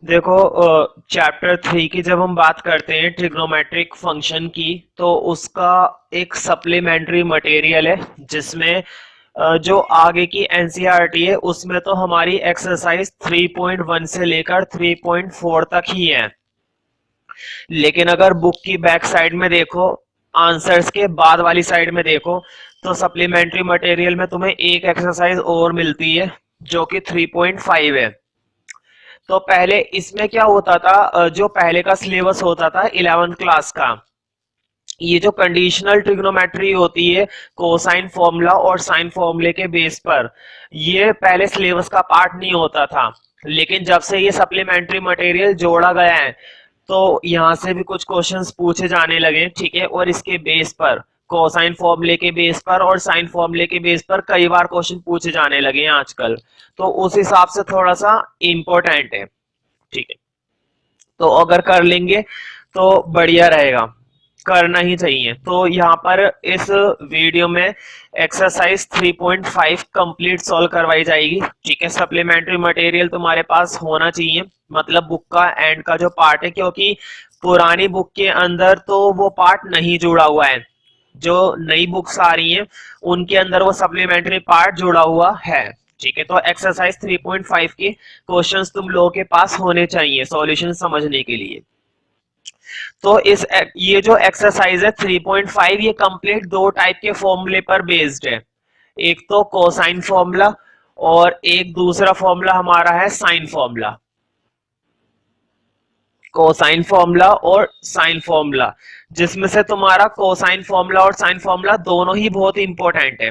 देखो, चैप्टर 3 की जब हम बात करते हैं ट्रिग्नोमेट्रिक फंक्शन की, तो उसका एक सप्लीमेंट्री मटेरियल है जिसमें जो आगे की एनसीईआरटी है उसमें तो हमारी एक्सरसाइज 3.1 से लेकर 3.4 तक ही है। लेकिन अगर बुक की बैक साइड में देखो, आंसर्स के बाद वाली साइड में देखो, तो सप्लीमेंट्री मटेरियल में तुम्हें एक एक्सरसाइज और मिलती है जो कि 3.5 है। तो पहले इसमें क्या होता था, जो पहले का सिलेबस होता था 11th क्लास का, ये जो कंडीशनल ट्रिग्नोमेट्री होती है कोसाइन फॉर्मूला और साइन फॉर्मूले के बेस पर, ये पहले सिलेबस का पार्ट नहीं होता था। लेकिन जब से ये सप्लीमेंट्री मटेरियल जोड़ा गया है तो यहाँ से भी कुछ क्वेश्चंस पूछे जाने लगे, ठीक है। और इसके बेस पर, कोसाइन फॉर्मूले के बेस पर और साइन फॉर्मूले के बेस पर कई बार क्वेश्चन पूछे जाने लगे हैं आजकल। तो उस हिसाब से थोड़ा सा इम्पोर्टेंट है, ठीक है। तो अगर कर लेंगे तो बढ़िया रहेगा, करना ही चाहिए। तो यहाँ पर इस वीडियो में एक्सरसाइज 3.5 कंप्लीट सॉल्व करवाई जाएगी, ठीक है। सप्लीमेंट्री मटेरियल तुम्हारे पास होना चाहिए, मतलब बुक का एंड का जो पार्ट है, क्योंकि पुरानी बुक के अंदर तो वो पार्ट नहीं जुड़ा हुआ है। जो नई बुक्स आ रही हैं उनके अंदर वो सप्लीमेंट्री पार्ट जुड़ा हुआ है, ठीक है। तो एक्सरसाइज 3.5 के क्वेश्चंस तुम लोगों के पास होने चाहिए सॉल्यूशन समझने के लिए। तो ये जो एक्सरसाइज है 3.5, ये कंप्लीट दो टाइप के फॉर्मूले पर बेस्ड है। एक तो कोसाइन फॉर्मूला और एक दूसरा फॉर्मूला हमारा है साइन फॉर्मूला। कोसाइन फॉर्मूला और साइन फॉर्मूला, जिसमें से तुम्हारा कोसाइन फॉर्मूला और साइन फॉर्मूला दोनों ही बहुत इंपॉर्टेंट है,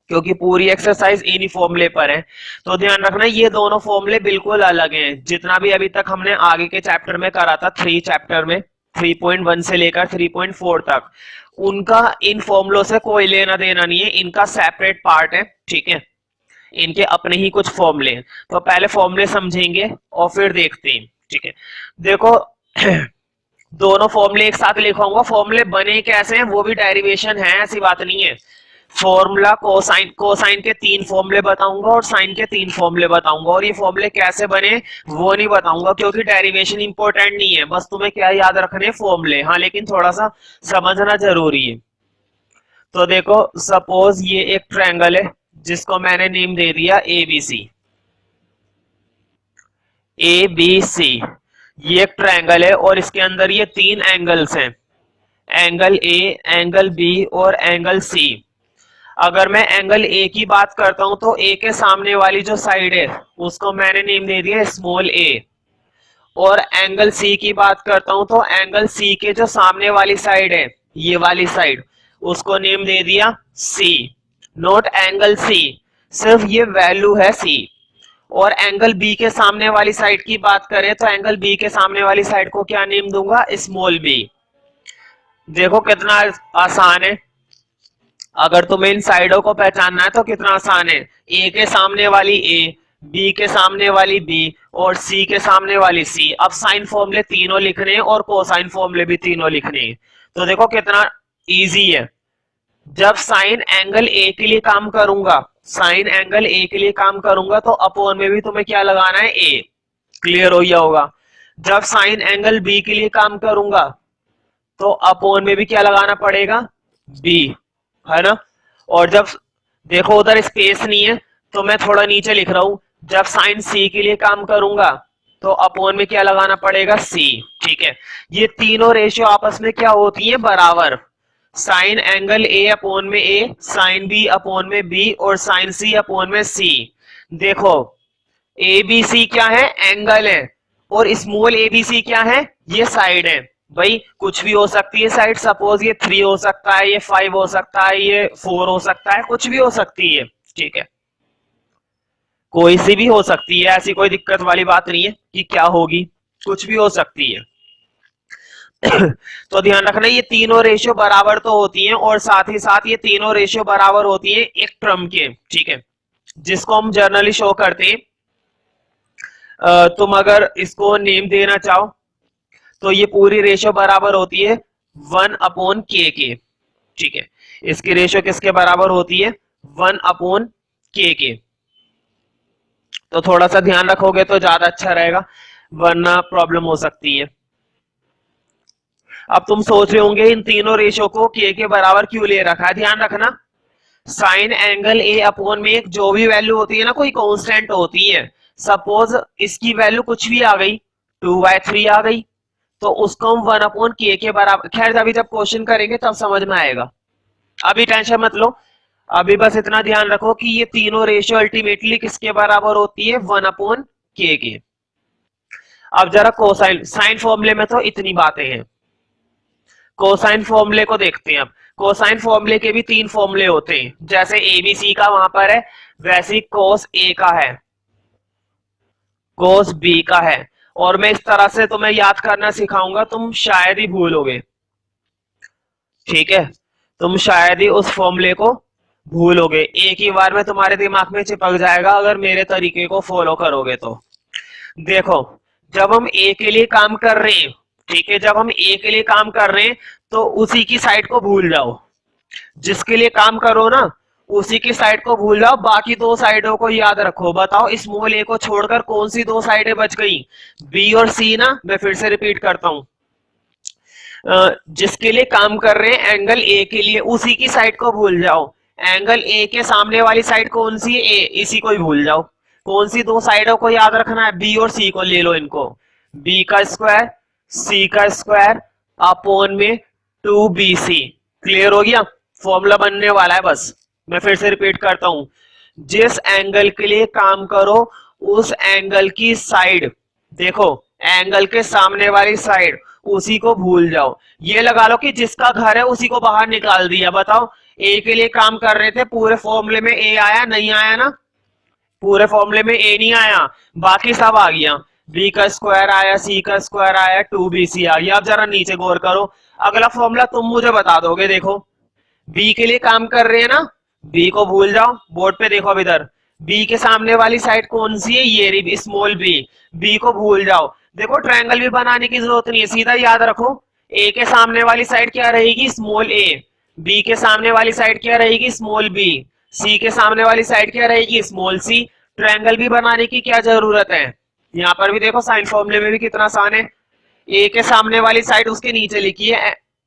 क्योंकि पूरी एक्सरसाइज इन्हीं फॉर्मूले पर है। तो ध्यान रखना, ये दोनों फॉर्मूले बिल्कुल अलग हैं। जितना भी अभी तक हमने आगे के चैप्टर में करा था, 3 चैप्टर में 3.1 से लेकर 3.4 तक, उनका इन फॉर्मूलों से कोई लेना देना नहीं है, इनका सेपरेट पार्ट है, ठीक है। इनके अपने ही कुछ फॉर्मूले। तो पहले फॉर्मूले समझेंगे और फिर देखते हैं, ठीक है। देखो, दोनों फॉर्मूले एक साथ लिखूंगा। फॉर्मूले बने कैसे हैं वो भी डेरिवेशन है, ऐसी बात नहीं है। फॉर्मूला कोसाइन, कोसाइन के 3 फॉर्मूले बताऊंगा और साइन के 3 फॉर्मूले बताऊंगा, और ये फॉर्मूले कैसे बने वो नहीं बताऊंगा, क्योंकि डेरिवेशन इंपॉर्टेंट नहीं है। बस तुम्हें क्या याद रखने, फॉर्मूले, हाँ, लेकिन थोड़ा सा समझना जरूरी है। तो देखो, सपोज ये एक ट्रायंगल है जिसको मैंने नेम दे दिया ABC। ABC ये एक ट्रायंगल है और इसके अंदर ये 3 एंगल्स हैं, एंगल A, एंगल B और एंगल C। अगर मैं एंगल ए की बात करता हूं तो ए के सामने वाली जो साइड है उसको मैंने नेम दे दिया स्मॉल ए, और एंगल सी की बात करता हूं तो एंगल सी के जो सामने वाली साइड है, ये वाली साइड, उसको नेम दे दिया सी। नोट एंगल सी, सिर्फ ये वैल्यू है सी। और एंगल बी के सामने वाली साइड की बात करें तो एंगल बी के सामने वाली साइड को क्या नेम दूंगा, स्मॉल बी। देखो कितना आसान है, अगर तुम्हें इन साइडों को पहचानना है तो कितना आसान है। ए के सामने वाली ए, बी के सामने वाली बी और सी के सामने वाली सी। अब साइन फॉर्मूले तीनों लिखने हैं और कोसाइन फॉर्मूले भी तीनों लिखने हैं। तो देखो कितना इजी है। जब साइन एंगल ए के लिए काम करूंगा, साइन एंगल ए के लिए काम करूंगा तो अपॉन में भी तुम्हें क्या लगाना है, ए। क्लियर हो गया होगा। जब साइन एंगल बी के लिए काम करूंगा तो अपॉन में भी क्या लगाना पड़ेगा, बी, है ना। और जब देखो उधर स्पेस नहीं है तो मैं थोड़ा नीचे लिख रहा हूं, जब साइन सी के लिए काम करूंगा तो अपॉन में क्या लगाना पड़ेगा, सी, ठीक है। ये तीनों रेशियो आपस में क्या होती है, बराबर। साइन एंगल ए अपॉन में ए, साइन बी अपॉन में बी और साइन सी अपॉन में सी। देखो ए बी सी क्या है, एंगल है, और स्मॉल ए बी सी क्या है, ये साइड है। भाई कुछ भी हो सकती है साइड, सपोज ये 3 हो सकता है, ये 5 हो सकता है, ये 4 हो सकता है, कुछ भी हो सकती है, ठीक है। कोई सी भी हो सकती है, ऐसी कोई दिक्कत वाली बात नहीं है कि क्या होगी, कुछ भी हो सकती है। तो ध्यान रखना, ये तीनों रेशियो बराबर तो होती हैं, और साथ ही साथ ये तीनों रेशियो बराबर होती है एक टर्म के, ठीक है, जिसको हम जर्नली शो करते हैं। तुम अगर इसको नेम देना चाहो तो ये पूरी रेशियो बराबर होती है 1 अपॉन के, ठीक है। इसकी रेशियो किसके बराबर होती है, 1 अपॉन के। तो थोड़ा सा ध्यान रखोगे तो ज्यादा अच्छा रहेगा। वरना प्रॉब्लम हो सकती है। अब तुम सोच रहे होंगे इन तीनों रेशो को के बराबर क्यों ले रखा है। ध्यान रखना, साइन एंगल ए अपॉन में एक जो भी वैल्यू होती है ना, कोई कांस्टेंट होती है। सपोज इसकी वैल्यू कुछ भी आ गई, 2/3 आ गई, तो उसको हम 1 अपॉन के बराबर, खैर अभी जब क्वेश्चन करेंगे तब समझ में आएगा, अभी टेंशन मत लो। अभी बस इतना ध्यान रखो कि ये तीनों रेशियो अल्टीमेटली किसके बराबर होती है, 1/के। अब जरा कोसाइन साइन फॉर्मूले में तो इतनी बातें हैं, कोसाइन फॉर्मूले को देखते हैं। अब कोसाइन फॉर्मूले के भी तीन फॉर्मूले होते हैं, जैसे एबीसी का वहां पर है, वैसे कोस ए का है, कोस बी का है। और मैं इस तरह से तुम्हें याद करना सिखाऊंगा, तुम शायद ही भूलोगे। ठीक है, तुम शायद ही उस फॉर्मूले को भूलोगे, एक ही बार में तुम्हारे दिमाग में चिपक जाएगा अगर मेरे तरीके को फॉलो करोगे तो। देखो, जब हम ए के लिए काम कर रहे हैं, ठीक है, जब हम ए के लिए काम कर रहे हैं तो उसी की साइड को भूल जाओ, जिसके लिए काम करो ना उसी की साइड को भूल जाओ, बाकी दो साइडों को याद रखो। बताओ स्मॉल ए को छोड़कर कौन सी दो साइडें बच गई, बी और सी ना। मैं फिर से रिपीट करता हूं, जिसके लिए काम कर रहे हैं एंगल ए के लिए, उसी की साइड को भूल जाओ। एंगल ए के सामने वाली साइड कौन सी है, ए, इसी को ही भूल जाओ। कौन सी दो साइडों को याद रखना है, बी और सी को ले लो इनको, बी का स्क्वायर सी का स्क्वायर अपॉन में 2bc। क्लियर हो गया, फॉर्मूला बनने वाला है बस। मैं फिर से रिपीट करता हूं, जिस एंगल के लिए काम करो उस एंगल की साइड, देखो एंगल के सामने वाली साइड, उसी को भूल जाओ। ये लगा लो कि जिसका घर है उसी को बाहर निकाल दिया। बताओ, ए के लिए काम कर रहे थे, पूरे फॉर्मूले में ए आया नहीं आया ना, पूरे फॉर्मूले में ए नहीं आया, बाकी सब आ गया। बी का स्क्वायर आया, सी का स्क्वायर आया, 2bc आ गया। अब जरा नीचे गौर करो, अगला फॉर्मूला तुम मुझे बता दोगे। देखो, बी के लिए काम कर रहे हैं ना, बी को भूल जाओ, बोर्ड पे देखो अब इधर, बी के सामने वाली साइड कौन सी है, ये रही स्मॉल बी, बी को भूल जाओ। देखो ट्रायंगल भी बनाने की जरूरत नहीं है, सीधा याद रखो, ए के सामने वाली साइड क्या रहेगी, स्मॉल ए, बी के सामने वाली साइड क्या रहेगी, स्मॉल बी, सी के सामने वाली साइड क्या रहेगी, स्मॉल सी। ट्रायंगल भी बनाने की क्या जरूरत है, यहाँ पर भी देखो साइन फॉर्मूले में भी कितना आसान है। ए के सामने वाली साइड उसके नीचे लिखिए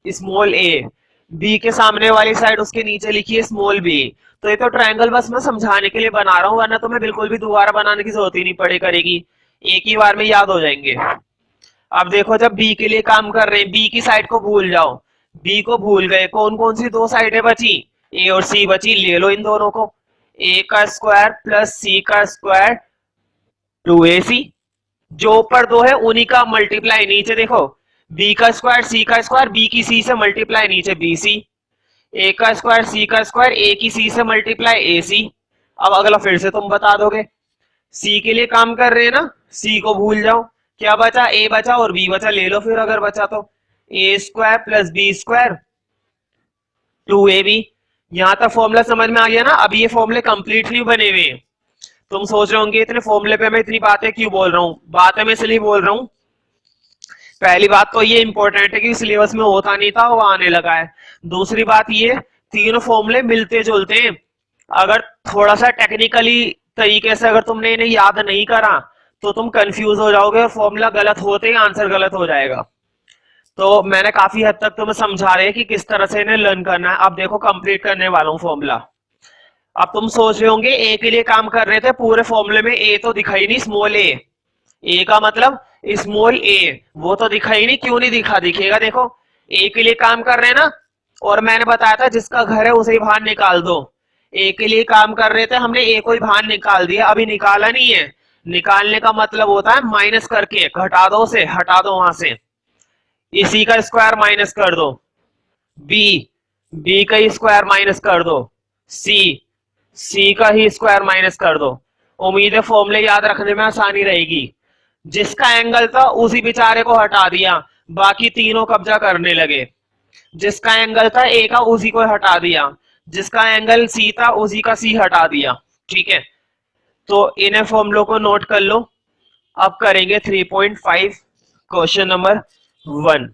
स्मॉल ए, बी के सामने वाली साइड उसके नीचे लिखिए स्मॉल बी। तो ये तो ट्रायंगल बस मैं समझाने के लिए बना रहा हूँ, वरना तुम्हें बिल्कुल भी दोबारा बनाने की जरूरत ही नहीं पड़े करेगी, एक ही बार में याद हो जाएंगे। अब देखो, जब बी के लिए काम कर रहे हैं, बी की साइड को भूल जाओ, बी को भूल गए, कौन कौन सी दो साइडें बची, ए और सी बची, ले लो इन दोनों को, ए का स्क्वायर प्लस सी का स्क्वायर 2ac, जो ऊपर दो है उन्हीं का मल्टीप्लाई नीचे देखो, बी का स्क्वायर सी का स्क्वायर, बी की सी से मल्टीप्लाई नीचे bc, ए का स्क्वायर सी का स्क्वायर, ए की सी से मल्टीप्लाई ac। अब अगला फिर से तुम बता दोगे, सी के लिए काम कर रहे हैं ना, सी को भूल जाओ, क्या बचा, ए बचा और बी बचा, ले लो फिर अगर बचा तो, A square plus B square 2ab। यहां तक फॉर्मूला समझ में आ गया ना। अभी ये फॉर्मूले कंप्लीट नहीं बने हुए हैं, तुम सोच रहे होंगे इतने फॉर्मूले पे मैं इतनी बातें क्यों बोल रहा हूँ, बातें मैं इसलिए बोल रहा हूँ, पहली बात तो ये इंपॉर्टेंट है कि सिलेबस में होता नहीं था वो आने लगा है। दूसरी बात ये, तीनों फॉर्मूले मिलते जुलते हैं, अगर थोड़ा सा टेक्निकली तरीके से अगर तुमने इन्हें याद नहीं करा तो तुम कंफ्यूज हो जाओगे और फॉर्मूला गलत होते ही आंसर गलत हो जाएगा। तो मैंने काफी हद तक तुम्हें समझा रहे हैं कि किस तरह से इन्हें लर्न करना है। अब देखो कंप्लीट करने वाला हूँ फॉर्मूला। अब तुम सोच रहे होंगे ए के लिए काम कर रहे थे, पूरे फॉर्मूले में ए तो दिखा ही नहीं, स्मॉल ए का मतलब स्मॉल ए, वो तो दिखा ही नहीं, क्यों नहीं दिखा, दिखेगा देखो, ए के लिए काम कर रहे हैं ना, और मैंने बताया था जिसका घर है उसे ही बाहर निकाल दो। ए के लिए काम कर रहे थे, हमने ए को ही बाहर निकाल दिया, अभी निकाला नहीं है। निकालने का मतलब होता है माइनस करके, घटा दो उसे, हटा दो वहां से, इसी का स्क्वायर माइनस कर दो, बी, बी का ही स्क्वायर माइनस कर दो, सी, सी का ही स्क्वायर माइनस कर दो। उम्मीद है फॉर्मूले याद रखने में आसानी रहेगी। जिसका एंगल था उसी बेचारे को हटा दिया, बाकी तीनों कब्जा करने लगे। जिसका एंगल था ए का उसी को हटा दिया, जिसका एंगल सी था उसी का सी हटा दिया। ठीक है, तो इन्हें फॉर्मूलों को नोट कर लो। अब करेंगे 3.5 क्वेश्चन नंबर 1।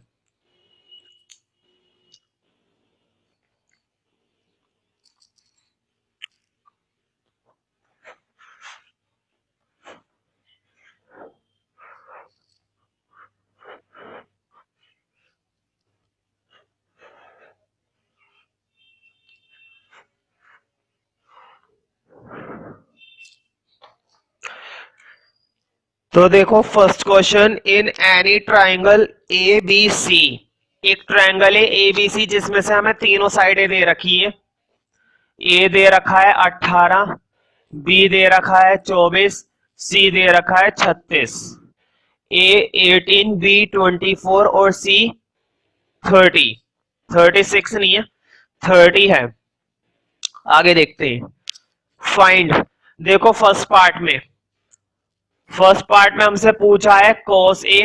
तो देखो first question, in any triangle A B C, एक ट्राइंगल है ए बी सी जिसमें से हमें तीनों साइडें दे रखी है। ए दे रखा है 18, बी दे रखा है 24, सी दे रखा है 36। ए 18, बी 24 और सी 30। 36 नहीं है, 30 है। आगे देखते हैं। फाइंड, देखो फर्स्ट पार्ट में हमसे पूछा है cos A,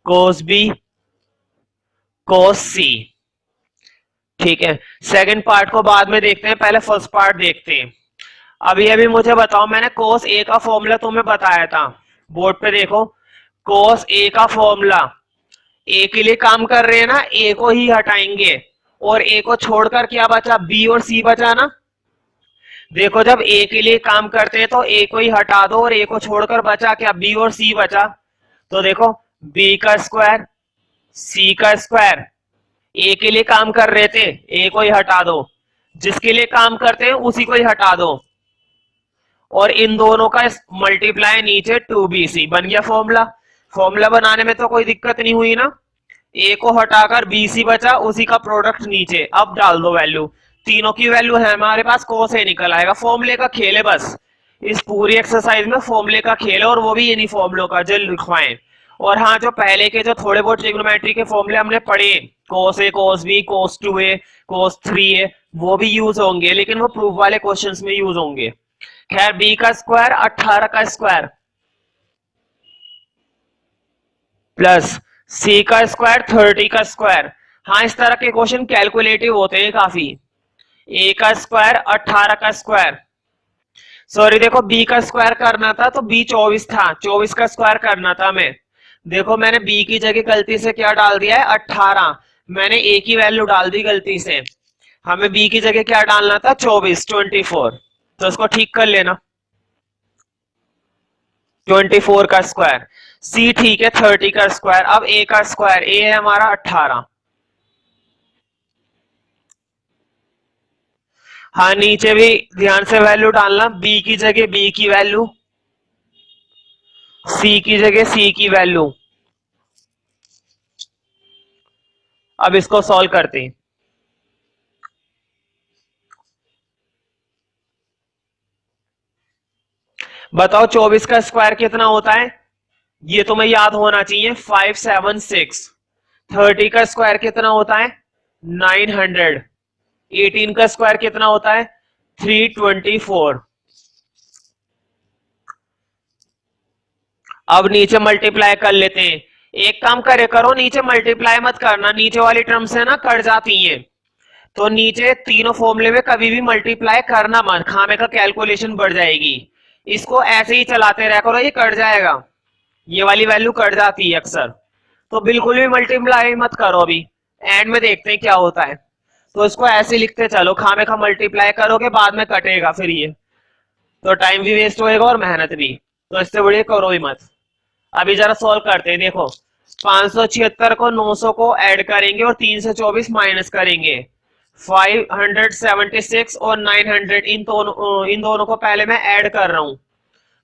cos B, cos C। ठीक है, सेकंड पार्ट को बाद में देखते हैं, पहले फर्स्ट पार्ट देखते हैं। अभी अभी मुझे बताओ, मैंने cos A का फॉर्मूला तुम्हें बताया था, बोर्ड पे देखो। cos A का फॉर्मूला, A के लिए काम कर रहे हैं ना, A को ही हटाएंगे और A को छोड़कर क्या बचा, B और C बचा ना। देखो जब A के लिए काम करते हैं तो A को ही हटा दो और A को छोड़कर बचा क्या, B और C बचा। तो देखो B का स्क्वायर, C का स्क्वायर, A के लिए काम कर रहे थे, A को ही हटा दो, जिसके लिए काम करते हैं उसी को ही हटा दो, और इन दोनों का मल्टीप्लाई नीचे 2BC बन गया फॉर्मूला। फॉर्मूला बनाने में तो कोई दिक्कत नहीं हुई ना। ए को हटाकर BC बचा, उसी का प्रोडक्ट नीचे, अब डाल दो वैल्यू, तीनों की वैल्यू है हमारे पास, cos A निकल आएगा। फॉर्मूले का खेल है बस, इस पूरी एक्सरसाइज में फॉर्मूले का खेल है, और वो भी इन्हीं फॉर्मूलों का जो लिखवाएं। और हाँ, जो पहले के जो थोड़े बहुत ट्रिग्नोमेट्री के फॉर्मूले हमने पढ़े, cos A, cos B, cos 2A, cos 3A, वो भी यूज होंगे, लेकिन वो प्रूफ वाले क्वेश्चंस में यूज होंगे। खैर, B का स्क्वायर 18 का स्क्वायर प्लस C का स्क्वायर 30 का स्क्वायर। हाँ, इस तरह के क्वेश्चन कैलकुलेटिव होते हैं काफी। A का स्क्वायर 18 का स्क्वायर, सॉरी देखो B का स्क्वायर करना था तो B 24 था, 24 का स्क्वायर करना था मैं। देखो मैंने B की जगह गलती से क्या डाल दिया है, 18, मैंने A की वैल्यू डाल दी गलती से। हमें B की जगह क्या डालना था, 24, 24, तो इसको ठीक कर लेना। 24 का स्क्वायर, C ठीक है 30 का स्क्वायर। अब A का स्क्वायर, A है हमारा 18। हाँ, नीचे भी ध्यान से वैल्यू डालना, B की जगह B की वैल्यू, C की जगह C की वैल्यू। अब इसको सॉल्व करते हैं। बताओ 24 का स्क्वायर कितना होता है, ये तुम्हें याद होना चाहिए, 576। 30 का स्क्वायर कितना होता है, 900। 18 का स्क्वायर कितना होता है, 324। अब नीचे मल्टीप्लाई कर लेते हैं। एक काम करे करो, नीचे मल्टीप्लाई मत करना, नीचे वाली टर्म्स है ना कट जाती हैं, तो नीचे तीनों फॉर्मूले में कभी भी मल्टीप्लाई करना मत, खामे का कैलकुलेशन बढ़ जाएगी। इसको ऐसे ही चलाते रह करो, ये कट जाएगा, ये वाली वैल्यू कट जाती है अक्सर, तो बिल्कुल भी मल्टीप्लाई मत करो। अभी एंड में देखते हैं क्या होता है, तो इसको ऐसे लिखते चलो, खामे का मल्टीप्लाई करोगे बाद में कटेगा फिर ये, तो टाइम भी वेस्ट होएगा और मेहनत भी, तो इससे बढ़िया करो ही मत। अभी जरा सॉल्व करते हैं। देखो 576 को 900 को ऐड करेंगे और 3 से 24 माइनस करेंगे, 576 और 900, इन दोनों को पहले मैं ऐड कर रहा हूं।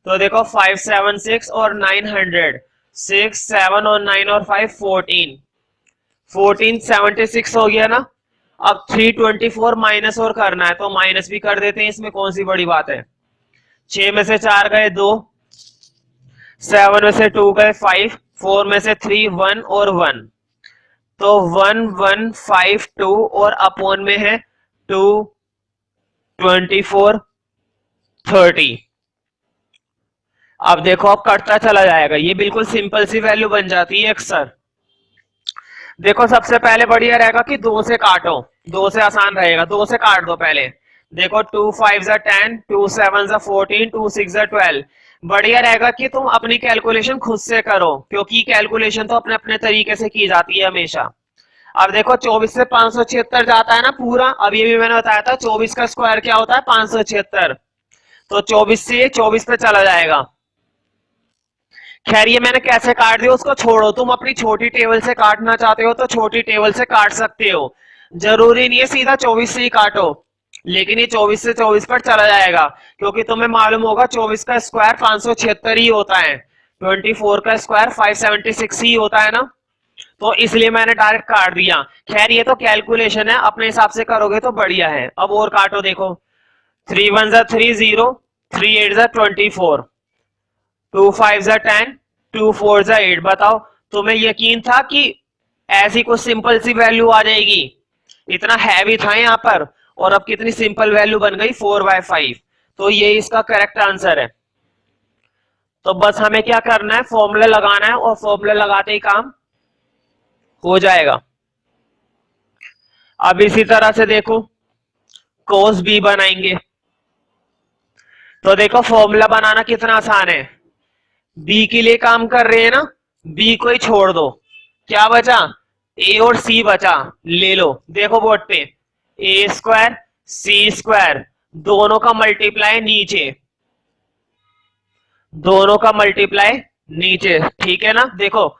तो देखो 576 और 900, 6, 7 और 9 और 5, 14, 1476 हो गया ना। अब 324 माइनस और करना है, तो माइनस भी कर देते हैं, इसमें कौन सी बड़ी बात है। 6 में से 4 गए 2, 7 में से 2 गए 5, 4 में से 3, 1 और 1, तो 1, 1, 5, 2 और अपॉन में है 2, 24, 30। अब देखो अब कटता चला जाएगा, ये बिल्कुल सिंपल सी वैल्यू बन जाती है अक्सर। देखो सबसे पहले बढ़िया रहेगा कि 2 से काटो, 2 से आसान रहेगा, 2 से काट दो पहले। देखो 2 5 10, 2 7 14, 2 6 12। बढ़िया रहेगा कि तुम अपनी कैलकुलेशन खुद से करो, क्योंकि कैलकुलेशन तो अपने अपने तरीके से की जाती है हमेशा। अब देखो 24 से 576 जाता है ना पूरा, अब ये भी मैंने बताया था 24 का स्क्वायर क्या होता है, 576, तो 24 से 24 पे चला जाएगा। खैर ये मैंने कैसे काट दिया उसको छोड़ो, तुम अपनी छोटी टेबल से काटना चाहते हो तो छोटी टेबल से काट सकते हो, जरूरी नहीं है सीधा 24 से ही काटो। लेकिन ये 24 से 24 पर चला जाएगा, क्योंकि तुम्हें मालूम होगा 24 का स्क्वायर 576 ही होता है, 24 का स्क्वायर 576 ही होता है ना, तो इसलिए मैंने डायरेक्ट काट दिया। खैर ये तो कैलकुलेशन है, अपने हिसाब से करोगे तो बढ़िया है। अब और काटो, देखो 3 1 जा 3 0, 3 8 जा 24, 2 5 जा 10, 2 4 जा 8। बताओ तुम्हें यकीन था कि ऐसी कुछ सिंपल सी वैल्यू आ जाएगी? इतना हैवी था यहाँ पर, और अब कितनी सिंपल वैल्यू बन गई 4/5। तो ये इसका करेक्ट आंसर है। तो बस हमें क्या करना है, फॉर्मूला लगाना है, और फॉर्मूला लगाते ही काम हो जाएगा। अब इसी तरह से देखो कोस बी बनाएंगे। तो देखो फॉर्मूला बनाना कितना आसान है, बी के लिए काम कर रहे हैं ना, बी को ही छोड़ दो, क्या बचा, ए और सी बचा, ले लो। देखो बोर्ड पे ए स्क्वायर सी स्क्वायर, दोनों का मल्टीप्लाई नीचे, दोनों का मल्टीप्लाई नीचे, ठीक है ना। देखो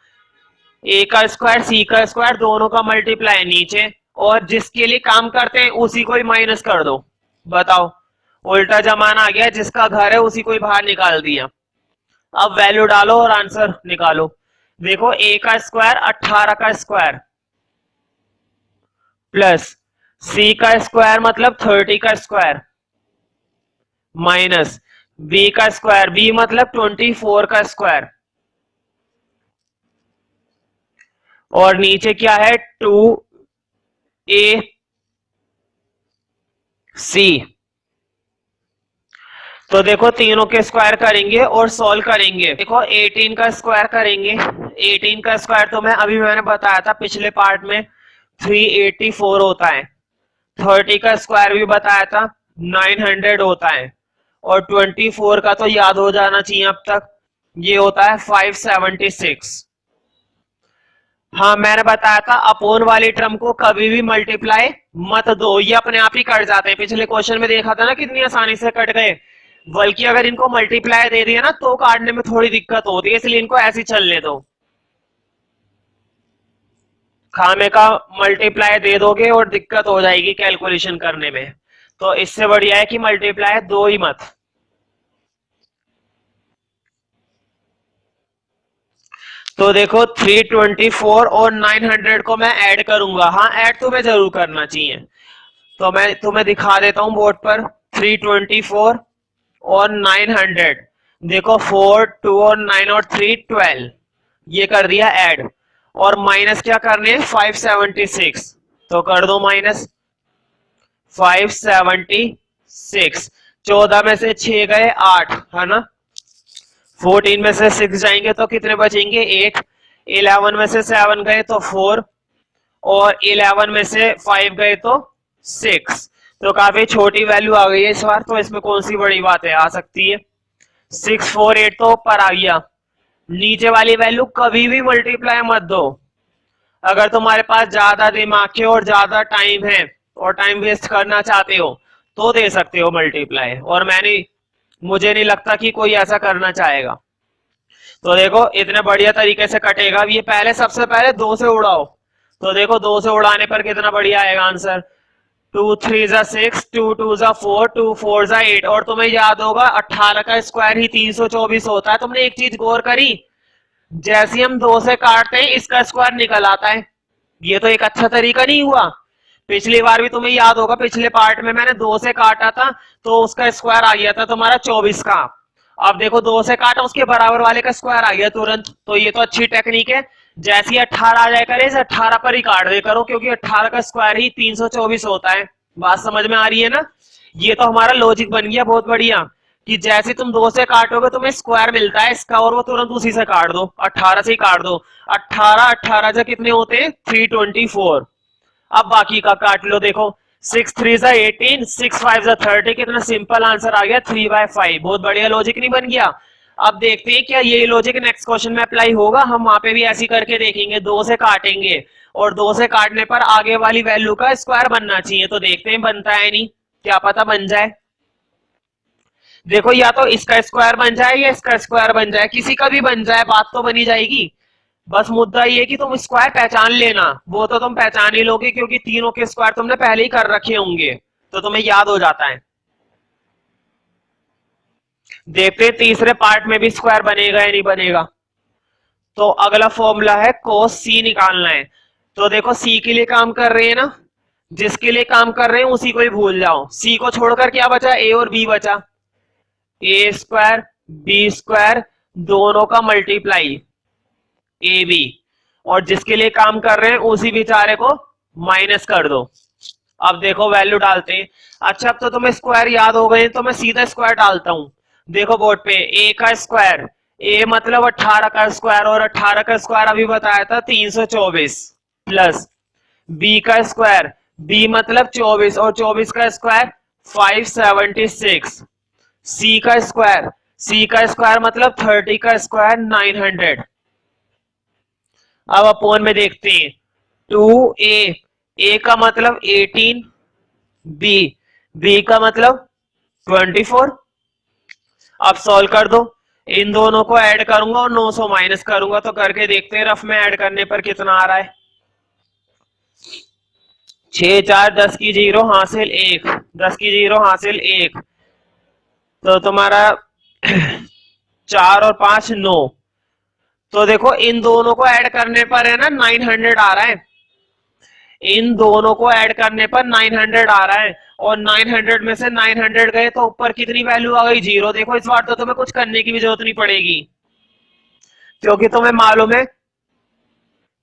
ए का स्क्वायर सी का स्क्वायर, दोनों का मल्टीप्लाई नीचे, और जिसके लिए काम करते हैं उसी को ही माइनस कर दो। बताओ उल्टा जमाना आ गया, जिसका घर है उसी को ही बाहर निकाल दिया। अब वैल्यू डालो और आंसर निकालो। देखो ए का स्क्वायर 18 का स्क्वायर प्लस सी का स्क्वायर मतलब 30 का स्क्वायर माइनस बी का स्क्वायर, बी मतलब 24 का स्क्वायर, और नीचे क्या है 2 सी। तो देखो तीनों के स्क्वायर करेंगे और सॉल्व करेंगे। देखो 18 का स्क्वायर करेंगे, 18 का स्क्वायर तो मैंने बताया था पिछले पार्ट में 384 होता है, 30 का स्क्वायर भी बताया था 900 होता है, और 24 का तो याद हो जाना चाहिए अब तक, ये होता है 576। हाँ मैंने बताया था अपोन वाली टर्म को कभी भी मल्टीप्लाई मत दो, ये अपने आप ही कट जाते हैं। पिछले क्वेश्चन में देखा था ना कितनी आसानी से कट गए, बल्कि अगर इनको मल्टीप्लाई दे दिया ना तो काटने में थोड़ी दिक्कत होती है, इसलिए इनको ऐसे चलने दो। खामे का मल्टीप्लाई दे दोगे और दिक्कत हो जाएगी कैलकुलेशन करने में, तो इससे बढ़िया है कि मल्टीप्लाई दो ही मत। तो देखो 324 और 900 को मैं ऐड करूंगा, हाँ ऐड तो मैं जरूर करना चाहिए, तो मैं तुम्हें दिखा देता हूं बोर्ड पर। 324 और 900, देखो 4 2 और 9 और 3 12, ये कर दिया ऐड, और माइनस क्या करने 576, तो कर दो माइनस 576। 14 में से 6 गए 8 है ना, 14 में से 6 जाएंगे तो कितने बचेंगे 8, 11 में से 7 गए तो 4, और 11 में से 5 गए तो 6, तो काफी छोटी वैल्यू आ गई है इस बार, तो इसमें कौन सी बड़ी बात है, आ सकती है। 648 तो ऊपर आ गया। नीचे वाली वैल्यू कभी भी मल्टीप्लाई मत दो, अगर तुम्हारे पास ज्यादा दिमाग है और ज्यादा टाइम है और टाइम वेस्ट करना चाहते हो तो दे सकते हो मल्टीप्लाई, और मुझे नहीं लगता कि कोई ऐसा करना चाहेगा। तो देखो इतने बढ़िया तरीके से कटेगा ये, पहले सबसे पहले 2 से उड़ाओ, तो देखो 2 से उड़ाने पर कितना बढ़िया आएगा आंसर, 2 3 जा 6, 2 2 जा 4, 2 4 जा 8, और तुम्हें याद होगा 18 का स्क्वायर ही 324 होता है। तुमने एक चीज गौर करी, जैसे हम 2 से काटते हैं इसका स्क्वायर निकल आता है, ये तो एक अच्छा तरीका नहीं हुआ। पिछली बार भी तुम्हें याद होगा, पिछले पार्ट में मैंने 2 से काटा था तो उसका स्क्वायर आ गया था तुम्हारा 24 का, अब देखो 2 से काटा उसके बराबर वाले का स्क्वायर आ गया तुरंत, तो ये तो अच्छी टेक्निक है। जैसे ही 18 आ जाए करे इसे 18 पर ही काट दे करो, क्योंकि 18 का स्क्वायर ही 324 होता है। बात समझ में आ रही है ना, ये तो हमारा लॉजिक बन गया बहुत बढ़िया, कि जैसे तुम 2 से काटोगे तुम्हें स्क्वायर मिलता है इसका, और वो तुरंत उसी से काट दो, 18 से ही काट दो। 18 से कितने होते हैं 324। अब बाकी का काट लो, देखो 6 3 जा 18, 6 5 जा 30, कितना सिंपल आंसर आ गया 3/5। बहुत बढ़िया लॉजिक नहीं बन गया। अब देखते हैं क्या ये लॉजिक नेक्स्ट क्वेश्चन में अप्लाई होगा, हम वहां पे भी ऐसी करके देखेंगे, 2 से काटेंगे और 2 से काटने पर आगे वाली वैल्यू का स्क्वायर बनना चाहिए, तो देखते हैं बनता है नहीं, क्या पता बन जाए। देखो या तो इसका स्क्वायर बन जाए या इसका स्क्वायर बन जाए, किसी का भी बन जाए बात तो बनी जाएगी। बस मुद्दा ये कि तुम स्क्वायर पहचान लेना, वो तो तुम पहचान ही लोगे क्योंकि तीनों के स्क्वायर तुमने पहले ही कर रखे होंगे। तो तुम्हें याद हो जाता है। देखते हैं तीसरे पार्ट में भी स्क्वायर बनेगा या नहीं बनेगा। तो अगला फॉर्मूला है cos c निकालना है। तो देखो c के लिए काम कर रहे हैं ना, जिसके लिए काम कर रहे हैं उसी को ही भूल जाओ। c को छोड़कर क्या बचा, a और b बचा। ए स्क्वायर बी स्क्वायर दोनों का मल्टीप्लाई ए बी, और जिसके लिए काम कर रहे हैं उसी बेचारे को माइनस कर दो। अब देखो वैल्यू डालते हैं। अच्छा अब तो तुम्हें स्क्वायर याद हो गए, तो मैं सीधा स्क्वायर डालता हूं। देखो बोर्ड पे a का स्क्वायर, a मतलब 18 का स्क्वायर, और 18 का स्क्वायर अभी बताया था 324, प्लस b का स्क्वायर, b मतलब 24, और 24 का स्क्वायर 576, c का स्क्वायर, c का स्क्वायर मतलब 30 का स्क्वायर 900। अब अपोन में देखते हैं 2a, a का मतलब 18, b का मतलब 24। अब सॉल्व कर दो, इन दोनों को ऐड करूंगा और 900 माइनस करूंगा। तो करके देखते हैं रफ में ऐड करने पर कितना आ रहा है। 6 4 10 की 0 हासिल 1, 10 की 0 हासिल 1, तो तुम्हारा 4 और 5 9। तो देखो इन दोनों को ऐड करने पर है ना 900 आ रहा है। इन दोनों को ऐड करने पर 900 आ रहा है, और 900 में से 900 गए तो ऊपर कितनी वैल्यू आ गई, 0। देखो इस बार तो तुम्हें कुछ करने की भी जरूरत नहीं पड़ेगी, क्योंकि तुम्हें मालूम है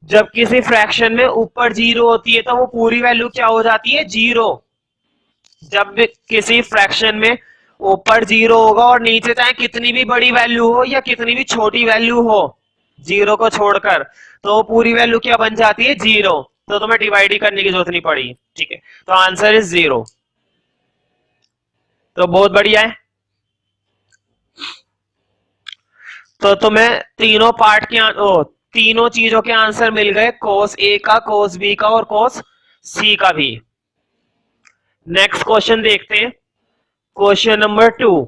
जब किसी फ्रैक्शन में ऊपर 0 होती है तो वो पूरी वैल्यू क्या हो जाती है, 0। जब किसी फ्रैक्शन में ऊपर 0 होगा और नीचे चाहे कितनी भी बड़ी वैल्यू हो या कितनी भी छोटी वैल्यू हो 0 को छोड़कर, तो वो पूरी वैल्यू क्या बन जाती है, 0। तो तुम्हें डिवाइड ही करने की जरूरत नहीं पड़ी। ठीक है, तो आंसर इज 0। तो बहुत बढ़िया है। तो तुम्हें तीनों पार्ट के तीनों चीजों के आंसर मिल गए, कोस ए का, कोस बी का और कोस सी का भी। नेक्स्ट क्वेश्चन देखते हैं, क्वेश्चन नंबर 2,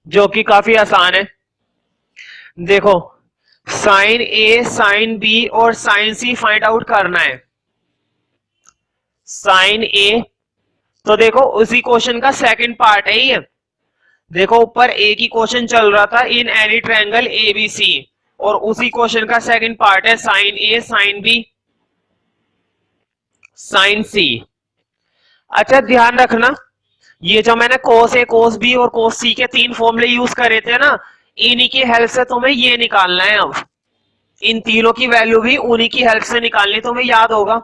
जो कि काफी आसान है। देखो साइन ए, साइन बी और साइन सी फाइंड आउट करना है। साइन ए, तो देखो उसी क्वेश्चन का सेकंड पार्ट है ये। देखो ऊपर ए की क्वेश्चन चल रहा था इन एनी ट्रायंगल एबीसी, और उसी क्वेश्चन का सेकंड पार्ट है साइन ए, साइन बी, साइन सी। अच्छा ध्यान रखना, ये जो मैंने कोस ए, कोस बी और कोस सी के 3 फॉर्मूले यूज करे थे ना, इन्हीं की हेल्प से तुम्हें ये निकालना है। अब इन तीनों की वैल्यू भी उन्हीं की हेल्प से निकालनी, तुम्हें याद होगा।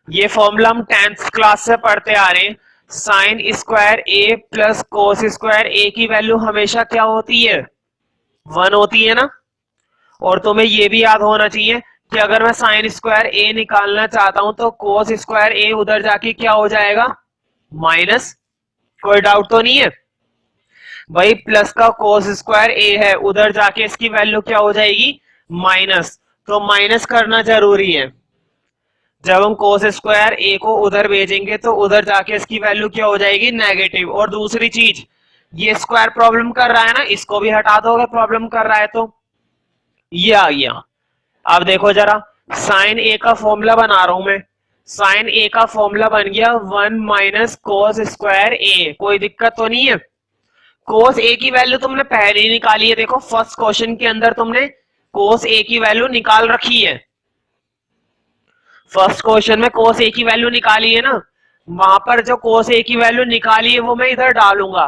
ये फॉर्मूला हम 10th क्लास से पढ़ते आ रहे हैं। साइन स्क्वायर ए प्लस कोस स्क्वायर ए की वैल्यू हमेशा क्या होती है, 1 होती है ना। और तुम्हें ये भी याद होना चाहिए कि अगर मैं साइन स्क्वायर ए निकालना चाहता हूं तो कोस स्क्वायर ए उधर जाके क्या हो जाएगा, माइनस। कोई डाउट तो नहीं है भाई, प्लस का कोस स्क्वायर ए है, उधर जाके इसकी वैल्यू क्या हो जाएगी, माइनस। तो माइनस करना जरूरी है। जब हम कोस स्क्वायर ए को उधर भेजेंगे तो उधर जाके इसकी वैल्यू क्या हो जाएगी, नेगेटिव। और दूसरी चीज, ये स्क्वायर प्रॉब्लम कर रहा है ना, इसको भी हटा दोगे प्रॉब्लम कर रहा है तो ये आ गया। अब देखो जरा, साइन ए का फॉर्मूला बना रहा हूं मैं। साइन ए का फॉर्मूला बन गया 1 माइनस कोस स्क्वायर ए। कोई दिक्कत तो नहीं है। कोस ए की वैल्यू तुमने पहले ही निकाली है। देखो फर्स्ट क्वेश्चन के अंदर तुमने कोस ए की वैल्यू निकाल रखी है। फर्स्ट क्वेश्चन में कोस ए की वैल्यू निकाली है ना, वहां पर जो कोस ए की वैल्यू निकाली है वो मैं इधर डालूंगा।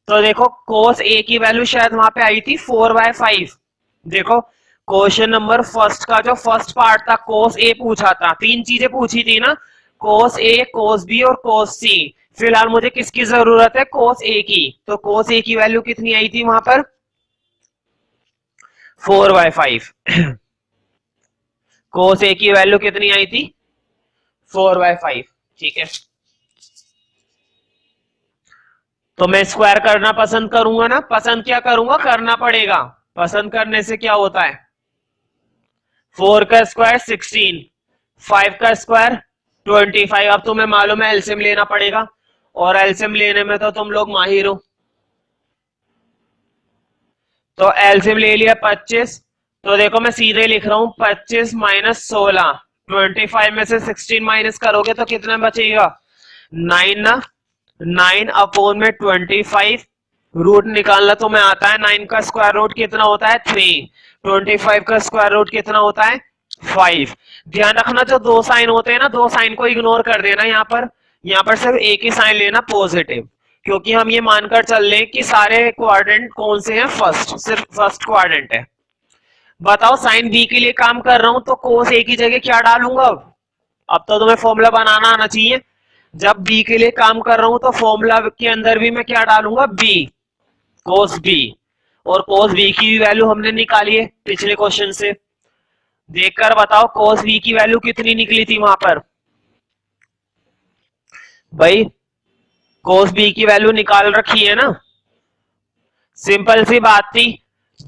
तो देखो कोस ए की वैल्यू शायद वहां पे आई थी 4/5। देखो क्वेश्चन नंबर फर्स्ट का जो फर्स्ट पार्ट था, कोस ए पूछा था, 3 चीजें पूछी थी ना, कोस ए, कोस बी और कोस सी। फिलहाल मुझे किसकी जरूरत है, कोस ए की। तो कोस ए की वैल्यू कितनी आई थी वहां पर, 4/5। कोस ए की वैल्यू कितनी आई थी, 4/5। ठीक है, तो मैं स्क्वायर करना पसंद करूंगा ना, पसंद क्या करूंगा, करना पड़ेगा। पसंद करने से क्या होता है, 4 का स्क्वायर 16, 5 का स्क्वायर 25। अब तुम्हें मालूम है एलसीएम लेना पड़ेगा, और एलसीएम लेने में तो तुम लोग माहिर हो। तो एलसीएम ले लिया 25। तो देखो मैं सीधे लिख रहा हूं 25 माइनस 16, 25 में से 16 माइनस करोगे तो कितना बचेगा? 9 ना। 9 अपॉन में 25, रूट निकालना तो मैं आता है। 9 का स्क्वायर रूट कितना होता है? 3। 25 का स्क्वायर रूट कितना होता है? 5। ध्यान रखना जो दो साइन होते हैं ना, दो साइन को इग्नोर कर देना। यहाँ पर सिर्फ एक ही साइन लेना, पॉजिटिव, क्योंकि हम ये मानकर चल रहे हैं कि सारे क्वाड्रेंट कौन से हैं? फर्स्ट, सिर्फ फर्स्ट क्वाड्रेंट है। बताओ साइन बी के लिए काम कर रहा हूं तो कोस ए की जगह क्या डालूंगा? अब तो तुम्हें फॉर्मूला बनाना आना चाहिए। जब बी के लिए काम कर रहा हूं तो फॉर्मूला के अंदर भी मैं क्या डालूंगा? B, cos B. और कोस बी की भी वैल्यू हमने निकाली है पिछले क्वेश्चन से। देखकर बताओ कोस बी की वैल्यू कितनी निकली थी वहां पर? भाई कोस बी की वैल्यू निकाल रखी है ना, सिंपल सी बात थी।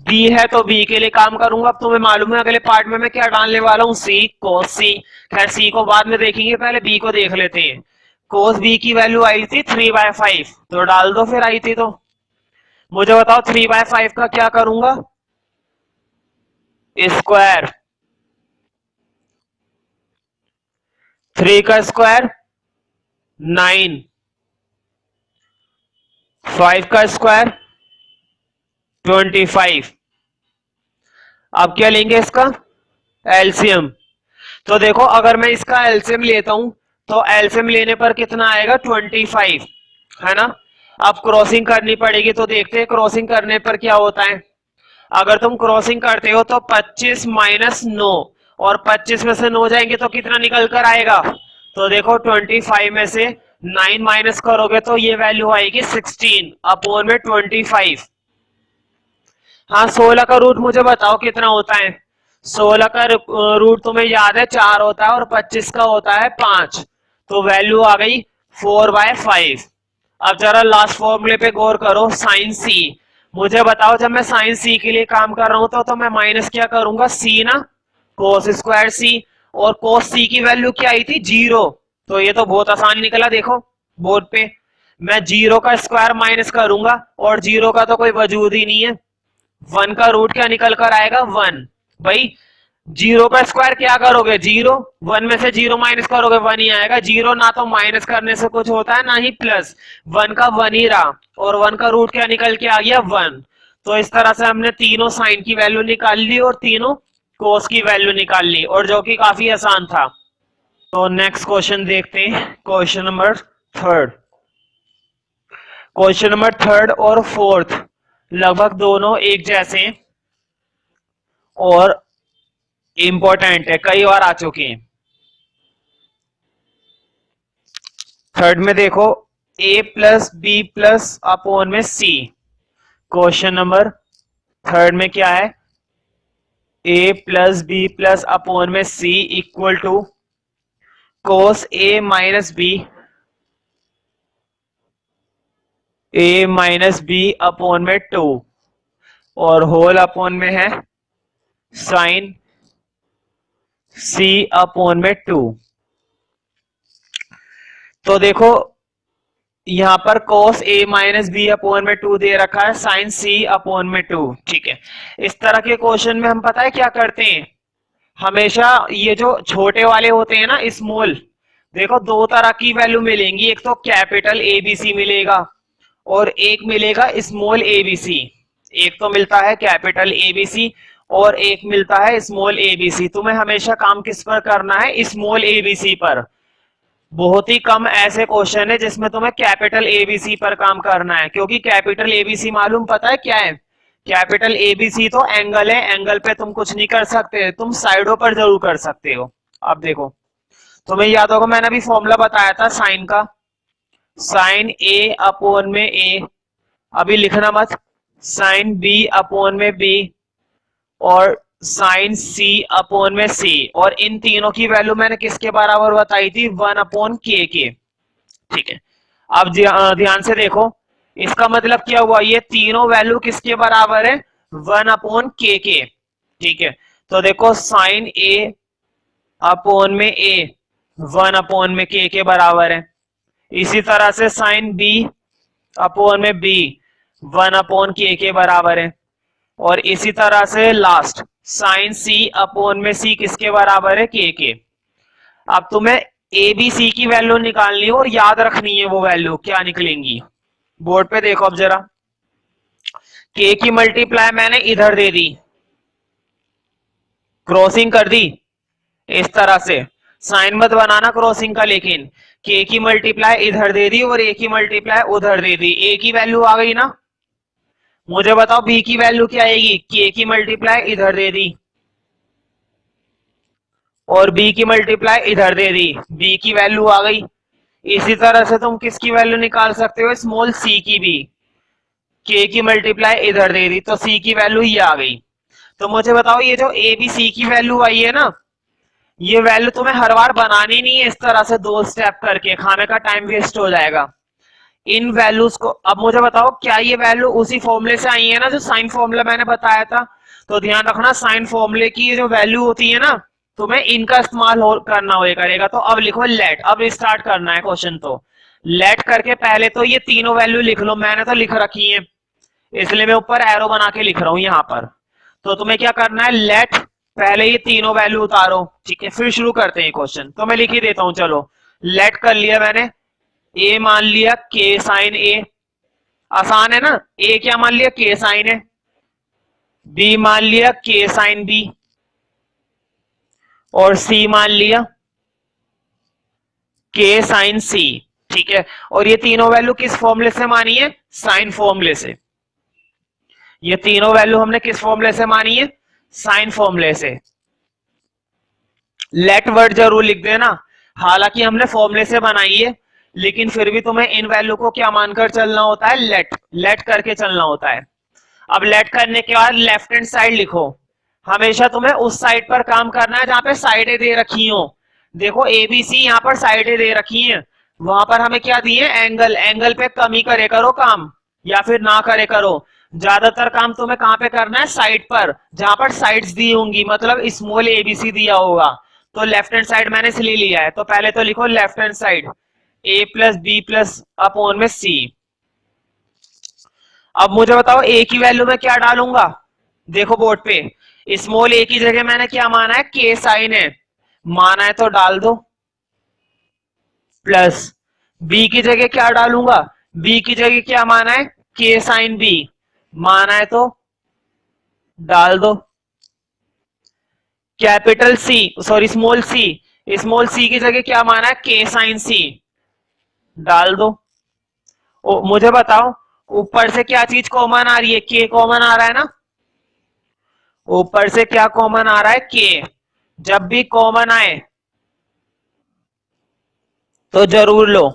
बी है तो बी के लिए काम करूंगा। अब तुम्हें मालूम है अगले पार्ट में मैं क्या डालने वाला हूं? सी, कोस सी। खैर सी को बाद में देखेंगे, पहले बी को देख लेते हैं। कोस बी की वैल्यू आई थी 3/5, तो डाल दो फिर। आई थी तो मुझे बताओ 3/5 का क्या करूंगा? स्क्वायर। 3 का स्क्वायर 9, 5 का स्क्वायर 25। अब क्या लेंगे? इसका एलसीएम। तो देखो अगर मैं इसका एलसीएम लेता हूं तो एलसीएम लेने पर कितना आएगा? 25, है ना। अब क्रॉसिंग करनी पड़ेगी, तो देखते हैं क्रॉसिंग करने पर क्या होता है। अगर तुम क्रॉसिंग करते हो तो 25 माइनस 9, और 25 में से 9 जाएंगे तो कितना निकल कर आएगा? तो देखो 25 में से 9 माइनस करोगे तो ये वैल्यू आएगी 16 अपॉन में 25। हाँ 16 का रूट मुझे बताओ कितना होता है? 16 का रूट तुम्हें याद है 4 होता है और 25 का होता है 5, तो वैल्यू आ गई 4/5। अब जरा लास्ट फॉर्मूले पे गौर करो, साइन सी। मुझे बताओ जब मैं साइन सी के लिए काम कर रहा हूं तो मैं माइनस क्या करूंगा? सी ना, कोस स्क्वायर सी। और कोस सी की वैल्यू क्या आई थी? 0। तो ये तो बहुत आसान निकला, देखो बोर्ड पे। मैं 0 का स्क्वायर माइनस करूंगा और 0 का तो कोई वजूद ही नहीं है। 1 का रूट क्या निकल कर आएगा? 1। भाई 0 का स्क्वायर क्या करोगे? 0। 1 में से 0 माइनस करोगे 1 ही आएगा। 0 ना तो माइनस करने से कुछ होता है ना ही प्लस। 1 का 1 ही रहा, और 1 का रूट क्या निकल के आ गया? 1। तो इस तरह से हमने तीनों साइन की वैल्यू निकाल ली और तीनों कोस की वैल्यू निकाल ली, और जो कि काफी आसान था। तो नेक्स्ट क्वेश्चन देखते हैं, question number third. Question number third और फोर्थ लगभग दोनों एक जैसे और इंपॉर्टेंट है, कई बार आ चुके हैं। थर्ड में देखो a plus B plus upon में c। क्वेश्चन नंबर थर्ड में क्या है? a plus B plus upon में c equal to cos a minus B upon में 2 और होल अपॉन में है साइन c अपॉन में 2। तो देखो यहां पर cos a minus B upon में 2 दे रखा है, साइन c अपॉन में 2। ठीक है, इस तरह के क्वेश्चन में हम पता है क्या करते हैं? हमेशा ये जो छोटे वाले होते हैं ना, स्मॉल, देखो दो तरह की वैल्यू मिलेंगी। एक तो कैपिटल ABC मिलेगा और एक मिलेगा स्मॉल ABC। एक तो मिलता है कैपिटल ABC और एक मिलता है स्मॉल ABC। तुम्हें हमेशा काम किस पर करना है? स्मॉल ABC पर। बहुत ही कम ऐसे क्वेश्चन है जिसमें तुम्हें कैपिटल ABC पर काम करना है, क्योंकि कैपिटल ABC मालूम पता है क्या है? कैपिटल ABC तो एंगल है, एंगल पे तुम कुछ नहीं कर सकते, तुम साइडों पर जरूर कर सकते हो। अब देखो तुम्हें याद होगा मैंने अभी फॉर्मूला बताया था साइन का, साइन A अपॉन में A। अभी लिखना मत, साइन B अपॉन में B और साइन C अपॉन में C। और इन तीनों की वैल्यू मैंने किसके बराबर बताई थी? 1 अपॉन K के। ठीक है, अब ध्यान से देखो इसका मतलब क्या हुआ? ये तीनों वैल्यू किसके बराबर है? 1 अपॉन K के। ठीक है, तो देखो साइन A अपॉन में A 1 अपॉन में K के बराबर है। इसी तरह से साइन B अपॉन में B 1 अपॉन K के बराबर है। और इसी तरह से लास्ट साइन C अपॉन में C किसके बराबर है? K के। अब तुम्हें ए बी सी की वैल्यू निकालनी है और याद रखनी है वो वैल्यू क्या निकलेंगी। बोर्ड पे देखो अब जरा, के की मल्टीप्लाई मैंने इधर दे दी, क्रॉसिंग कर दी इस तरह से, साइन मत बनाना क्रॉसिंग का, लेकिन के की मल्टीप्लाई इधर दे दी और ए की मल्टीप्लाई उधर दे दी, ए की वैल्यू आ गई ना। मुझे बताओ बी की वैल्यू क्या आएगी, के की मल्टीप्लाई इधर दे दी और बी की मल्टीप्लाई इधर दे दी, बी की वैल्यू आ गई। इसी तरह से तुम किसकी वैल्यू निकाल सकते हो, स्मॉल सी की भी, के की मल्टीप्लाई इधर दे दी तो सी की वैल्यू ये आ गई। तो मुझे बताओ ये जो ए बी सी की वैल्यू आई है ना, ये वैल्यू तुम्हें हर बार बनानी नहीं है इस तरह से दो स्टेप करके, खाने का टाइम वेस्ट हो जाएगा। इन वैल्यूज को अब मुझे बताओ क्या ये वैल्यू उसी फॉर्मूले से आई है ना जो साइन फॉर्मूला मैंने बताया था। तो ध्यान रखना साइन फॉर्मूले की जो वैल्यू होती है ना, तुम्हें इनका इस्तेमाल करना हो करेगा। तो अब लिखो लेट, अब स्टार्ट करना है क्वेश्चन। तो लेट करके पहले तो ये तीनों वैल्यू लिख लो, मैंने तो लिख रखी है इसलिए मैं ऊपर एरो बना के लिख रहा हूं यहां पर। तो तुम्हें क्या करना है, लेट पहले ये तीनों वैल्यू उतारो, ठीक है, फिर शुरू करते हैं क्वेश्चन। तो मैं लिख ही देता हूं, चलो लेट कर लिया मैंने, ए मान लिया के साइन ए, आसान है ना, ए क्या मान लिया के साइन है, बी मान लिया के साइन बी, और सी मान लिया के साइन सी, ठीक है। और ये तीनों वैल्यू किस फॉर्मूले से मानी है, साइन फॉर्मूले से। ये तीनों वैल्यू हमने किस फॉर्मूले से मानी है, साइन फॉर्मूले से। लेट वर्ड जरूर लिख देना, हालांकि हमने फॉर्मूले से बनाई है लेकिन फिर भी तुम्हें इन वैल्यू को क्या मानकर चलना होता है, लेट, लेट करके चलना होता है। अब लेट करने के बाद लेफ्ट हैंड साइड लिखो, हमेशा तुम्हें उस साइड पर काम करना है जहां पे साइडें दे रखी हो। देखो ए बी सी यहाँ पर साइडें दे रखी हैं, वहां पर हमें क्या दिए, एंगल, एंगल पे कम ही करे करो काम या फिर ना करे करो। ज्यादातर काम तुम्हें कहां पे करना है, साइड पर, जहां पर साइड्स दी होंगी, मतलब स्मॉल एबीसी दिया होगा। तो लेफ्ट हैंड साइड मैंने इसलिए लिया है। तो पहले तो लिखो लेफ्ट हैंड साइड ए प्लस बी प्लस अपॉन में सी। अब मुझे बताओ ए की वैल्यू में क्या डालूंगा, देखो बोर्ड पे स्मॉल ए की जगह मैंने क्या माना है, के साइन है, माना है तो डाल दो, प्लस बी की जगह क्या डालूंगा, बी की जगह क्या माना है, के साइन बी, माना है तो डाल दो, capital C sorry small C, small C की जगह क्या माना है, के साइन सी, डाल दो। मुझे बताओ ऊपर से क्या चीज कॉमन आ रही है, के कॉमन आ रहा है ना, ऊपर से क्या कॉमन आ रहा है, के। जब भी कॉमन आए तो जरूर लो।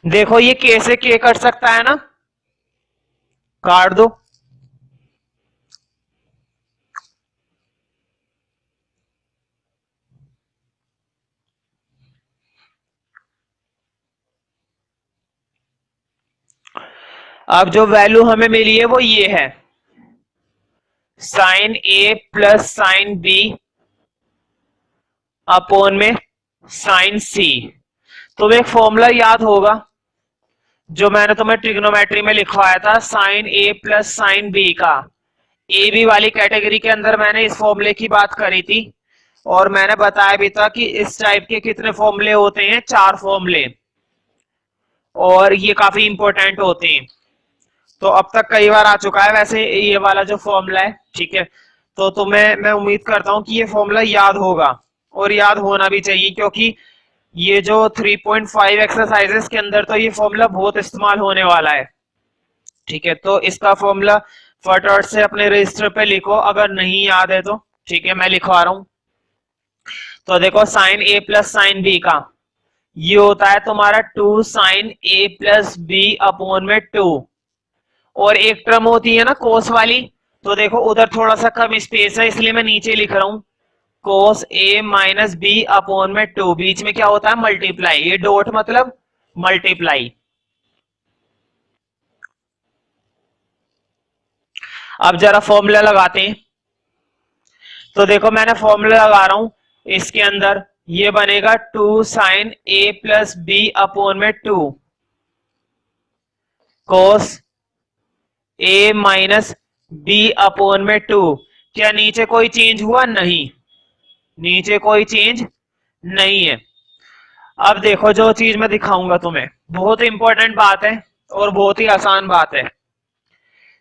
देखो ये के से के कट सकता है ना, काट दो। अब जो वैल्यू हमें मिली है वो ये है, sign A plus sine B upon में साइन सी। तो एक फॉर्मूला याद होगा जो मैंने तुम्हें ट्रिग्नोमेट्री में लिखवाया था, sine A plus sine B का। ए बी वाली कैटेगरी के अंदर मैंने इस फॉर्मूले की बात करी थी और मैंने बताया भी था कि इस टाइप के कितने फॉर्मूले होते हैं, 4 फॉर्मूले, और ये काफी इंपॉर्टेंट होते हैं। तो अब तक कई बार आ चुका है वैसे ये वाला जो फॉर्मूला है, ठीक है। तो तुम्हें मैं उम्मीद करता हूं कि ये फॉर्मूला याद होगा और याद होना भी चाहिए, क्योंकि ये जो 3.5 एक्सरसाइजेस के अंदर तो ये फॉर्मूला बहुत इस्तेमाल होने वाला है, ठीक है। तो इसका फॉर्मूला फटाफट से अपने रजिस्टर पे लिखो अगर नहीं याद है तो, ठीक है, मैं लिखवा रहा हूं। तो देखो sign A plus sine B का ये होता है तुम्हारा 2 sine A plus B upon में 2, और एक टर्म होती है ना कोस वाली, तो देखो उधर थोड़ा सा कम स्पेस है इसलिए मैं नीचे लिख रहा हूं, कोस ए माइनस बी अपॉन में 2, बीच में क्या होता है, मल्टीप्लाई, ये डॉट मतलब मल्टीप्लाई। अब जरा फॉर्मूला लगाते हैं। तो देखो मैंने फॉर्मूला लगा रहा हूं, इसके अंदर ये बनेगा 2 sine A plus B upon में 2 कोस ए माइनस बी अपॉन में 2, क्या नीचे कोई चेंज हुआ? नहीं, नीचे कोई चेंज नहीं है। अब देखो जो चीज मैं दिखाऊंगा तुम्हें, बहुत इंपॉर्टेंट बात है और बहुत ही आसान बात है।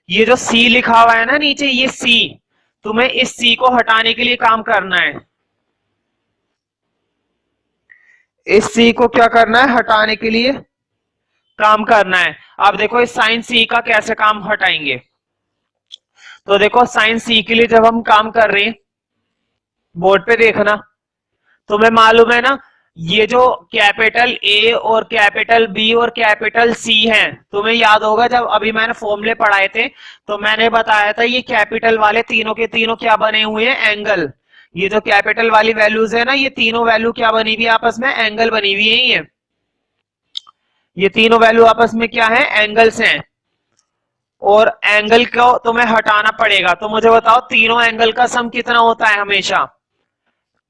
ये जो सी लिखा हुआ है ना नीचे, ये सी, तुम्हें इस सी को हटाने के लिए काम करना है। इस सी को क्या करना है? हटाने के लिए काम करना है। अब देखो इस साइन सी का कैसे काम हटाएंगे। तो देखो साइन सी के लिए जब हम काम कर रहे हैं, बोर्ड पे देखना, तुम्हें मालूम है ना, ये जो कैपिटल ए और कैपिटल बी और कैपिटल सी है, तुम्हें याद होगा जब अभी मैंने फॉर्मूले पढ़ाए थे तो मैंने बताया था ये कैपिटल वाले तीनों के तीनों क्या बने हुए हैं? एंगल। ये जो कैपिटल वाली वैल्यूज है ना, ये तीनों वैल्यू क्या बनी हुई है आपस में? एंगल बनी हुई है। ये तीनों वैल्यू आपस में क्या है? एंगल्स हैं। और एंगल को तुम्हें हटाना पड़ेगा। तो मुझे बताओ तीनों एंगल का सम कितना होता है हमेशा?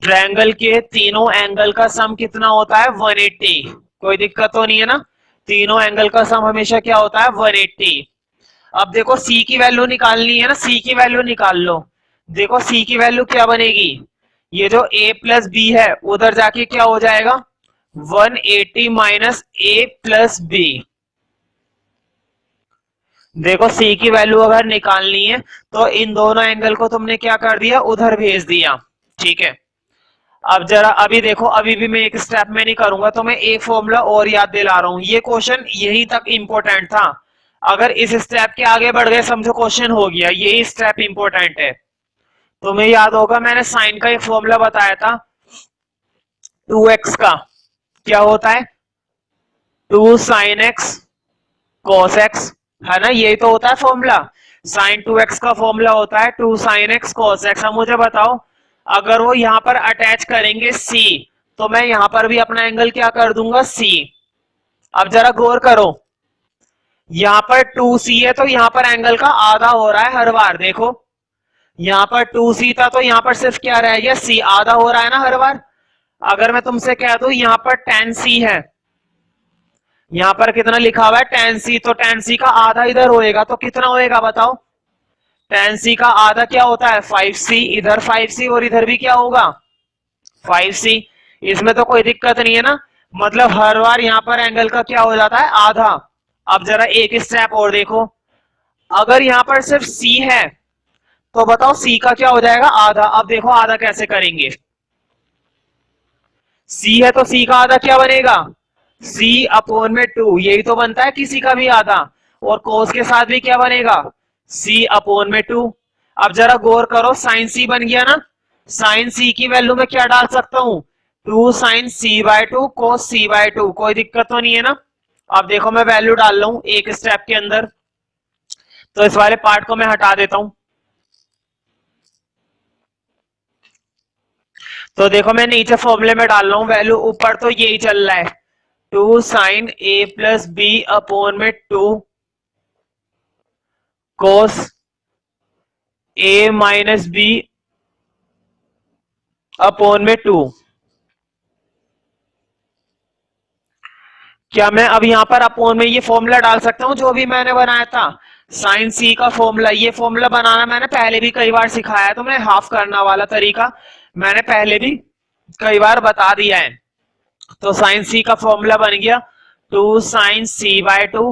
ट्रायंगल के तीनों एंगल का सम कितना होता है? 180। कोई दिक्कत तो नहीं है ना? तीनों एंगल का सम हमेशा क्या होता है? 180। अब देखो सी की वैल्यू निकालनी है ना, सी की वैल्यू निकाल लो। देखो सी की वैल्यू क्या बनेगी? ये जो a प्लस बी है उधर जाके क्या हो जाएगा? 180 माइनस ए प्लस बी। देखो सी की वैल्यू अगर निकालनी है तो इन दोनों एंगल को तुमने क्या कर दिया? उधर भेज दिया। ठीक है, अब जरा अभी देखो, अभी भी मैं एक स्टेप में नहीं करूंगा तो मैं एक फॉर्मूला और याद दिला रहा हूं। ये क्वेश्चन यहीं तक इंपॉर्टेंट था। अगर इस स्टेप के आगे बढ़ गए समझो क्वेश्चन हो गया। यही स्टेप इंपॉर्टेंट है। तुम्हें याद होगा मैंने साइन का एक फॉर्मूला बताया था 2x का। क्या होता है? 2 साइन एक्स कॉस एक्स, है ना? यही तो होता है फॉर्मूला। साइन 2x का फॉर्मूला होता है 2 साइन एक्स कॉस एक्स। अब मुझे बताओ, अगर वो यहां पर अटैच करेंगे c, तो मैं यहां पर भी अपना एंगल क्या कर दूंगा? c। अब जरा गौर करो, यहां पर 2c है तो यहां पर एंगल का आधा हो रहा है हर बार। देखो यहां पर 2c था तो यहां पर सिर्फ क्या रह गया? c। आधा हो रहा है ना हर बार। अगर मैं तुमसे कह दूं यहां पर tan c है, यहां पर कितना लिखा हुआ है? tan c, तो tan c का आधा इधर होएगा तो कितना होएगा बताओ? tan c का आधा क्या होता है? 5c। इधर 5c और इधर भी क्या होगा? 5c। इसमें तो कोई दिक्कत नहीं है ना, मतलब हर बार यहां पर एंगल का क्या हो जाता है? आधा। अब जरा एक स्टेप और देखो, अगर यहां पर सिर्फ c है तो बताओ c का क्या हो जाएगा? आधा। अब देखो आधा कैसे करेंगे। c है तो c का आधा क्या बनेगा? c अपॉन में 2। यही तो बनता है किसी का भी आधा। और कोस के साथ भी क्या बनेगा? c अपॉन में 2। अब जरा गौर करो, साइन c बन गया ना। साइन c की वैल्यू में क्या डाल सकता हूं? 2 साइन c बाय 2 कोस c बाय 2। कोई दिक्कत तो नहीं है ना? अब देखो मैं वैल्यू डाल रहा हूं एक स्टेप के अंदर, तो इस वाले पार्ट को मैं हटा देता हूं। तो देखो मैं नीचे फॉर्मूले में डाल रहा हूं वैल्यू, ऊपर तो यही चल रहा है 2 sine a plus B upon में 2 cos a minus B upon में 2। क्या मैं अब यहां पर अपॉन में ये फॉर्मूला डाल सकता हूं जो भी मैंने बनाया था? साइन सी का फॉर्मूला, ये फॉर्मूला बनाना मैंने पहले भी कई बार सिखाया है, तो मैं हाफ करना वाला तरीका मैंने पहले भी कई बार बता दिया है। तो साइन सी का फॉर्मूला बन गया 2 साइन सी बाय 2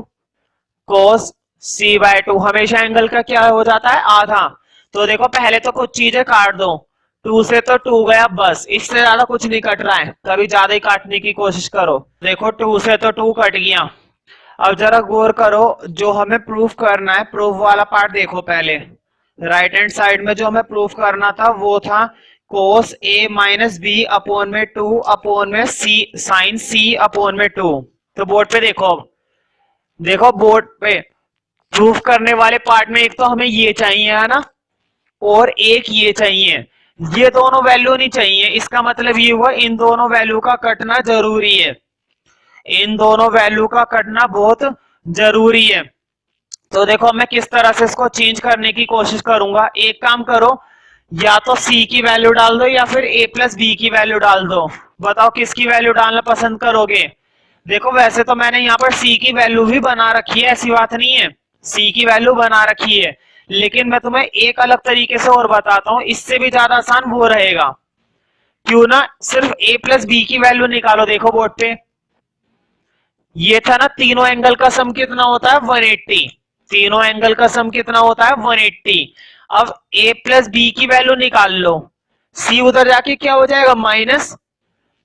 कोस सी बाय 2। हमेशा एंगल का क्या हो जाता है? आधा। तो देखो पहले तो कुछ चीजें काट दो, 2 से तो 2 गया बस, इससे ज्यादा कुछ नहीं कट रहा है। कभी ज्यादा ही काटने की कोशिश करो। देखो 2 से तो 2 कट गया। अब जरा गौर करो, जो हमें प्रूफ करना है, प्रूफ वाला पार्ट देखो पहले। राइट हैंड साइड में जो हमें प्रूफ करना था वो था कोस ए माइनस बी अपॉन में 2 अपॉन में सी साइन सी अपॉन में 2। तो बोर्ड पे देखो, देखो बोर्ड पे प्रूफ करने वाले पार्ट में एक तो हमें ये चाहिए है ना, और एक ये चाहिए। ये दोनों वैल्यू नहीं चाहिए, इसका मतलब ये हुआ इन दोनों वैल्यू का कटना जरूरी है। इन दोनों वैल्यू का कटना बहुत जरूरी है। तो देखो मैं किस तरह से इसको चेंज करने की कोशिश करूंगा। एक काम करो, या तो c की वैल्यू डाल दो या फिर a प्लस बी की वैल्यू डाल दो। बताओ किसकी वैल्यू डालना पसंद करोगे? देखो वैसे तो मैंने यहाँ पर c की वैल्यू भी बना रखी है, ऐसी बात नहीं है, c की वैल्यू बना रखी है, लेकिन मैं तुम्हें एक अलग तरीके से और बताता हूं, इससे भी ज्यादा आसान वो रहेगा। क्यों ना सिर्फ a प्लस बी की वैल्यू निकालो। देखो बोर्ड पे ये था ना, तीनों एंगल का सम कितना होता है 180। तीनों एंगल का सम कितना होता है 180। अब a प्लस बी की वैल्यू निकाल लो। c उधर जाके क्या हो जाएगा माइनस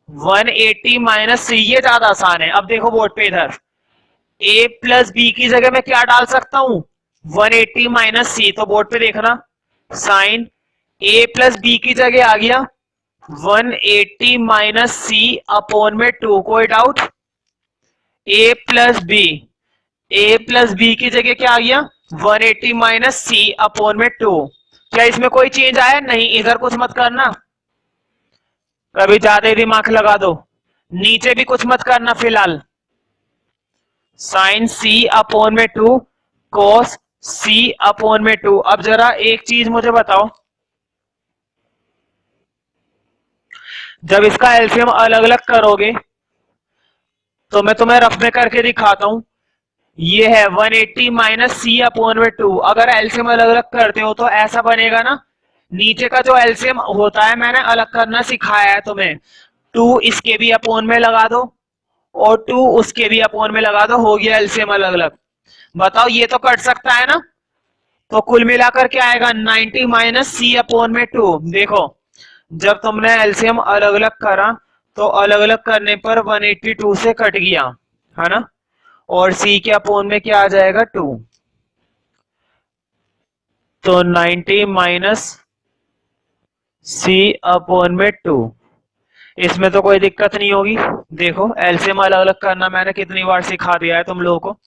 180 माइनस c। ये ज्यादा आसान है। अब देखो बोर्ड पे इधर a प्लस बी की जगह मैं क्या डाल सकता हूं 180 माइनस सी। तो बोर्ड पे देखना साइन a प्लस बी की जगह आ गया 180 माइनस सी अपॉन में 2। कोई डाउट? ए प्लस बी की जगह क्या आ गया 180 माइनस सी अपॉन में 2। क्या इसमें कोई चेंज आया? नहीं। इधर कुछ मत करना, कभी ज्यादा ही दिमाग लगा दो। नीचे भी कुछ मत करना फिलहाल। साइन सी अपॉन में 2 कॉस सी अपॉन में 2। अब जरा एक चीज मुझे बताओ, जब इसका एलसीएम अलग अलग करोगे तो मैं तुम्हें रफ में करके दिखाता हूं। ये है 180 माइनस सी अपॉन में 2। अगर एलसीएम अलग अलग करते हो तो ऐसा बनेगा ना, नीचे का जो एलसीएम होता है मैंने अलग करना सिखाया है तुम्हें। 2 इसके भी अपॉन में लगा दो और 2 उसके भी अपॉन में लगा दो, हो गया एलसीएम अलग अलग। बताओ ये तो कट सकता है ना? तो कुल मिलाकर क्या आएगा 90 माइनस सी अपॉन में 2। देखो जब तुमने एलसीएम अलग अलग करा तो अलग अलग करने पर 182 से कट गया है ना, और सी के अपोन में क्या आ जाएगा 2। तो 90 माइनस सी अपोन में 2। इसमें तो कोई दिक्कत नहीं होगी। देखो एलसीएम अलग अलग करना मैंने कितनी बार सिखा दिया है तुम लोगों को।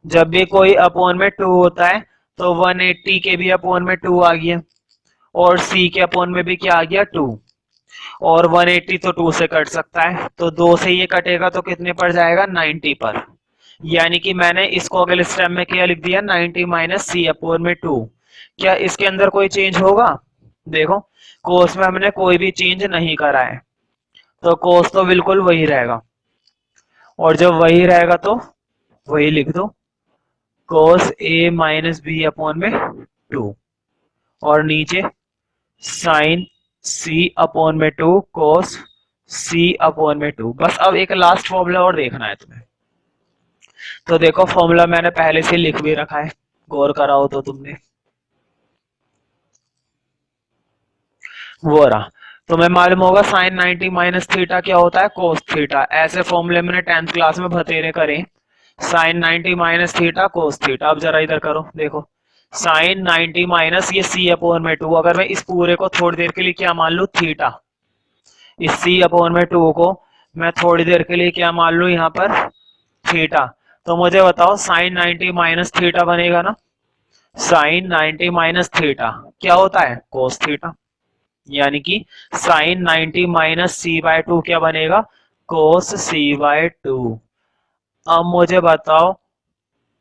जब भी कोई अपोन में 2 होता है तो 180 के भी अपोन में 2 आ गया और सी के अपोन में भी क्या आ गया 2। और 180 तो 2 से कट सकता है, तो 2 से ये कटेगा तो कितने पर जाएगा 90 पर। यानी कि मैंने इसको अगले स्टेप में क्या लिख दिया 90 माइनस सी अपॉन में 2। क्या इसके अंदर कोई चेंज होगा? देखो कोस में हमने कोई भी चेंज नहीं करा है, तो कोस तो बिल्कुल वही रहेगा। और जब वही रहेगा तो वही लिख दो कोस ए माइनस बी अपॉन में 2। और नीचे साइन सी अपॉन में 2 कोस सी अपॉन में 2। बस अब एक लास्ट फॉर्मूला और देखना है तुम्हें। तो देखो फॉर्मूला मैंने पहले से लिख भी रखा है, गौर करा हो तो तुमने। वो रहा, तुम्हें मालूम होगा साइन 90 माइनस थीटा क्या होता है कोस थीटा। ऐसे फॉर्मूले मैंने 10th क्लास में बतेरे करे, sine 90 minus theta cos theta. अब जरा इधर करो, देखो साइन 90 माइनस ये सी अपॉन में 2। अगर मैं इस पूरे को थोड़ी देर के लिए क्या मान लू थीटा, इस सी अपॉन में 2 को मैं थोड़ी देर के लिए क्या मान लू यहाँ पर थीटा, तो मुझे बताओ साइन 90 माइनस थीटा बनेगा ना। साइन 90 माइनस थीटा क्या होता है कोस थीटा। यानी कि साइन 90 माइनस सी बाय 2 क्या बनेगा कोस सी बाय 2। अब मुझे बताओ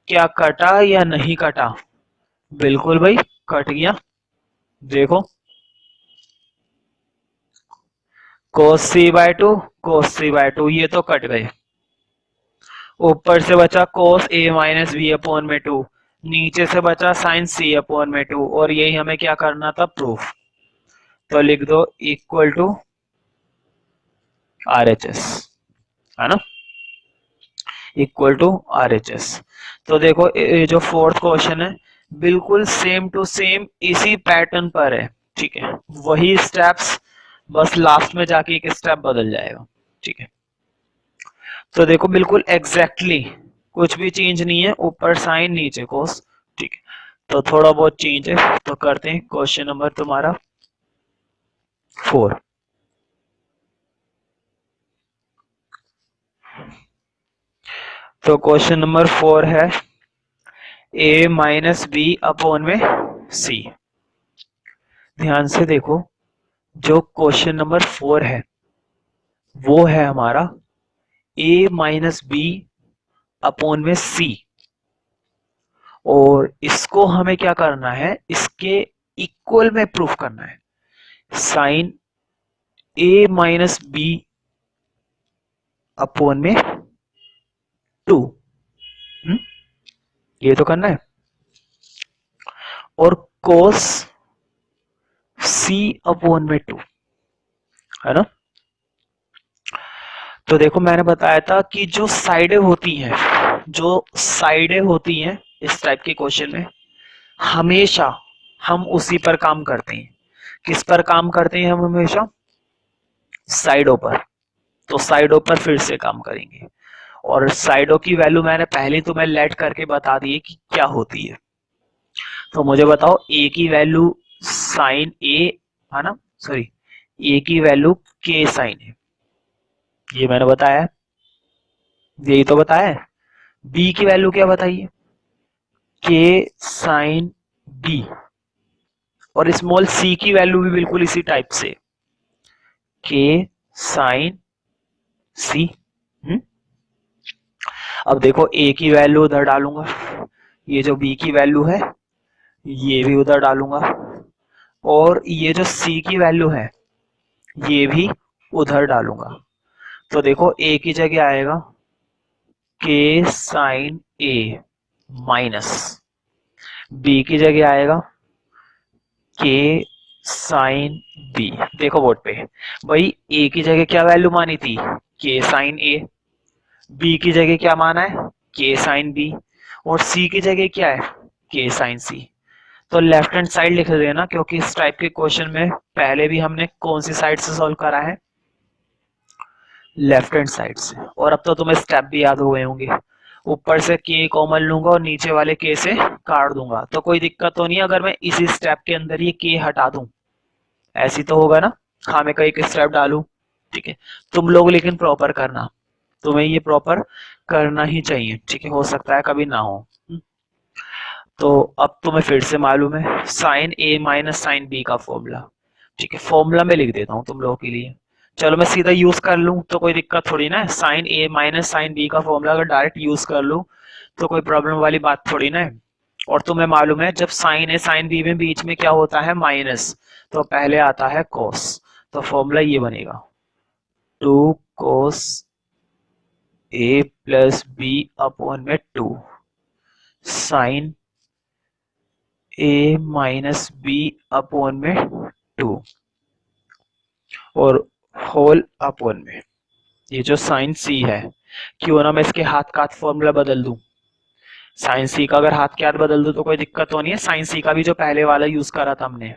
क्या कटा या नहीं कटा? बिल्कुल भाई कट गया। देखो कोस सी बाय 2 कोस सी बाय 2 ये तो कट गए। ऊपर से बचा कोस ए माइनस बी अपॉन में 2, नीचे से बचा साइन सी अपॉन में 2, और यही हमें क्या करना था प्रूफ। तो लिख दो equal to R H S, है ना, equal to R H S. तो देखो ये जो फोर्थ क्वेश्चन है बिल्कुल सेम टू सेम इसी पैटर्न पर है, ठीक है, वही स्टेप्स, बस लास्ट में जाके एक स्टेप बदल जाएगा, ठीक है। तो देखो बिल्कुल एग्जैक्टली कुछ भी चेंज नहीं है, ऊपर साइन नीचे कोस, ठीक है। तो थोड़ा बहुत चेंज है, तो करते हैं क्वेश्चन नंबर तुम्हारा 4। तो क्वेश्चन नंबर 4 है a माइनस बी अपॉन में c। ध्यान से देखो जो क्वेश्चन नंबर 4 है वो है हमारा a माइनस बी अपॉन में c, और इसको हमें क्या करना है इसके इक्वल में प्रूफ करना है। Sine a minus B upon में 2, ये तो करना है। और कोस सी अपॉन में 2, है ना। तो देखो मैंने बताया था कि जो साइडें होती हैं, जो साइडें होती हैं इस टाइप के क्वेश्चन में, हमेशा हम उसी पर काम करते हैं। किस पर काम करते हैं हम हमेशा? साइडों पर। तो साइडों पर फिर से काम करेंगे, और साइडों की वैल्यू मैंने पहले तुम्हें लेट करके बता दी है कि क्या होती है। तो मुझे बताओ ए की वैल्यू साइन ए, है ना, सॉरी, ए की वैल्यू के साइन ए, ये मैंने बताया है, यही तो बताया है। बी की वैल्यू क्या बताइए? के साइन बी। और स्मॉल सी की वैल्यू भी बिल्कुल इसी टाइप से, के साइन सी। अब देखो ए की वैल्यू उधर डालूंगा, ये जो बी की वैल्यू है ये भी उधर डालूंगा, और ये जो सी की वैल्यू है ये भी उधर डालूंगा। तो देखो ए की जगह आएगा के साइन ए माइनस, बी की जगह आएगा के साइन बी। देखो बोर्ड पे भाई ए की जगह क्या वैल्यू मानी थी? के साइन ए। बी की जगह क्या माना है? के साइन बी। और सी की जगह क्या है? के साइन सी। तो लेफ्ट हैंड साइड लिख देना, क्योंकि इस टाइप के क्वेश्चन में पहले भी हमने कौन सी साइड से सॉल्व करा है? लेफ्ट हैंड साइड से। और अब तो तुम्हें स्टेप भी याद हो गए होंगे। ऊपर से के कॉमन लूंगा और नीचे वाले के से काट दूंगा, तो कोई दिक्कत तो नहीं अगर मैं इसी स्टेप के अंदर ये के हटा दूं? ऐसी तो होगा ना, हाँ मैं कहीं स्टेप डालूं। ठीक है, तुम लोग लेकिन प्रॉपर करना, तुम्हें ये प्रॉपर करना ही चाहिए, ठीक है, हो सकता है कभी ना हो। तो अब तुम्हें फिर से मालूम है sign A minus sign B का फॉर्मूला। ठीक है, फॉर्मूला में लिख देता हूँ तुम लोगों के लिए। चलो मैं सीधा यूज कर लूं तो कोई दिक्कत थोड़ी ना है। Sign A minus sign B का फॉर्मूला अगर डायरेक्ट यूज कर लूं तो कोई प्रॉब्लम वाली बात थोड़ी ना है। और तुम्हें मालूम है जब साइन ए साइन बी में बीच में क्या होता है? माइनस, तो पहले आता है कॉस। तो फॉर्मूला ये बनेगा 2 cos ए प्लस बी अपॉन में 2 sine A minus B upon में 2 और होल अपॉन में ये जो साइन सी है, क्यों ना मैं इसके हाथ का फॉर्मूला बदल दूं। साइन सी का अगर हाथ के हाथ बदल दूं तो कोई दिक्कत तो नहीं है। साइन सी का भी जो पहले वाला यूज करा था हमने,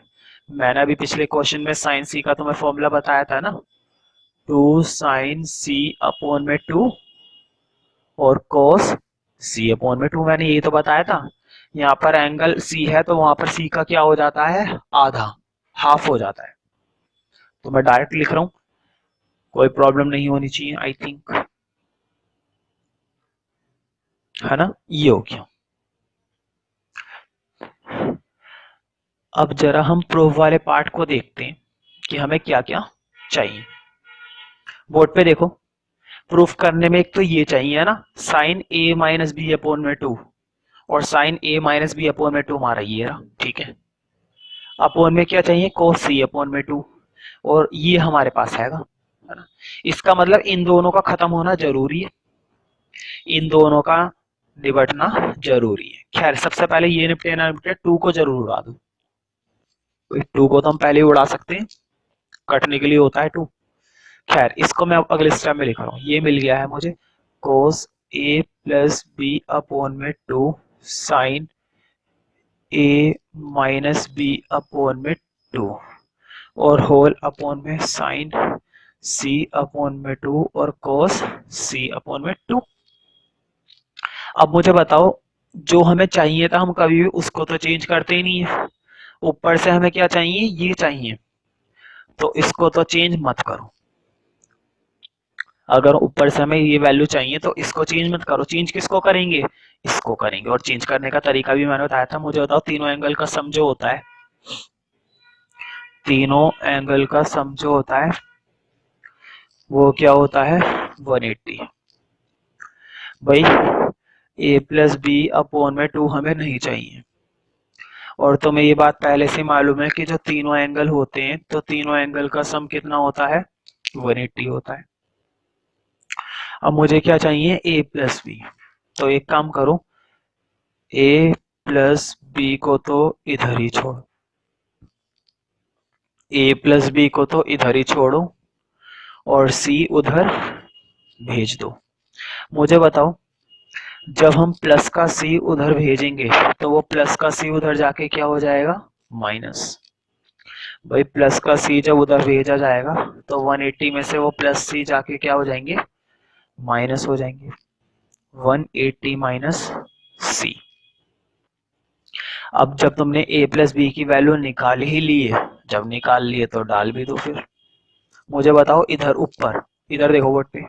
मैंने अभी पिछले क्वेश्चन में साइन सी का तुम्हें फॉर्मूला बताया था ना, 2 साइन सी अपॉन में 2 और cos सी अपॉन में 2, मैंने यही तो बताया था। यहाँ पर एंगल सी है तो वहां पर सी का क्या हो जाता है? आधा, हाफ हो जाता है। तो मैं डायरेक्ट लिख रहा हूं, कोई प्रॉब्लम नहीं होनी चाहिए आई थिंक, है ना। ये हो गया। अब जरा हम प्रूफ वाले पार्ट को देखते हैं कि हमें क्या क्या चाहिए। बोर्ड पे देखो, प्रूफ करने में एक तो ये चाहिए है ना, sign A minus B upon में 2, और sign A minus B upon में 2 हमारा ये रहा, ठीक है। अपॉन में क्या चाहिए? cos सी अपॉन में 2, और ये हमारे पास है ना। इसका मतलब इन दोनों का खत्म होना जरूरी है, इन दोनों का निपटना जरूरी है। खैर सबसे पहले ये निपटे ना निपटे, 2 को जरूर उड़ा दो। 2 को तो हम पहले ही उड़ा सकते हैं, कटने के लिए होता है 2। खैर इसको मैं अगले स्टेप में लिख रहा हूँ। ये मिल गया है मुझे cos a plus B upon में 2 sine A minus B upon में 2 और होल अपॉन में साइन सी अपॉन में 2 और cos सी अपॉन में 2। अब मुझे बताओ, जो हमें चाहिए था हम कभी भी उसको तो चेंज करते ही नहीं है। ऊपर से हमें क्या चाहिए? ये चाहिए, तो इसको तो चेंज मत करो। अगर ऊपर से हमें ये वैल्यू चाहिए तो इसको चेंज मत करो। चेंज किसको करेंगे? इसको करेंगे। और चेंज करने का तरीका भी मैंने बताया था। मुझे बताओ तीनों एंगल का सम जो होता है, तीनों एंगल का सम जो होता है वो क्या होता है? 180। भाई ए प्लस बी अपॉन में 2 हमें नहीं चाहिए, और तुम्हें ये बात पहले से मालूम है कि जो तीनों एंगल होते हैं तो तीनों एंगल का सम कितना होता है? 180 होता है। अब मुझे क्या चाहिए? ए प्लस बी। तो एक काम करो, ए प्लस बी को तो इधर ही छोड़, ए प्लस बी को तो इधर ही छोड़ो और सी उधर भेज दो। मुझे बताओ, जब हम प्लस का सी उधर भेजेंगे तो वो प्लस का सी उधर जाके क्या हो जाएगा, माइनस। भाई प्लस का सी जब उधर भेजा जाएगा तो 180 में से वो प्लस सी जाके क्या हो जाएंगे, माइनस हो जाएंगे। 180 माइनस सी। अब जब तुमने a प्लस बी की वैल्यू निकाल ही ली है, जब निकाल लिए तो डाल भी दो फिर। मुझे बताओ इधर ऊपर, इधर देखो बोर्ड पे,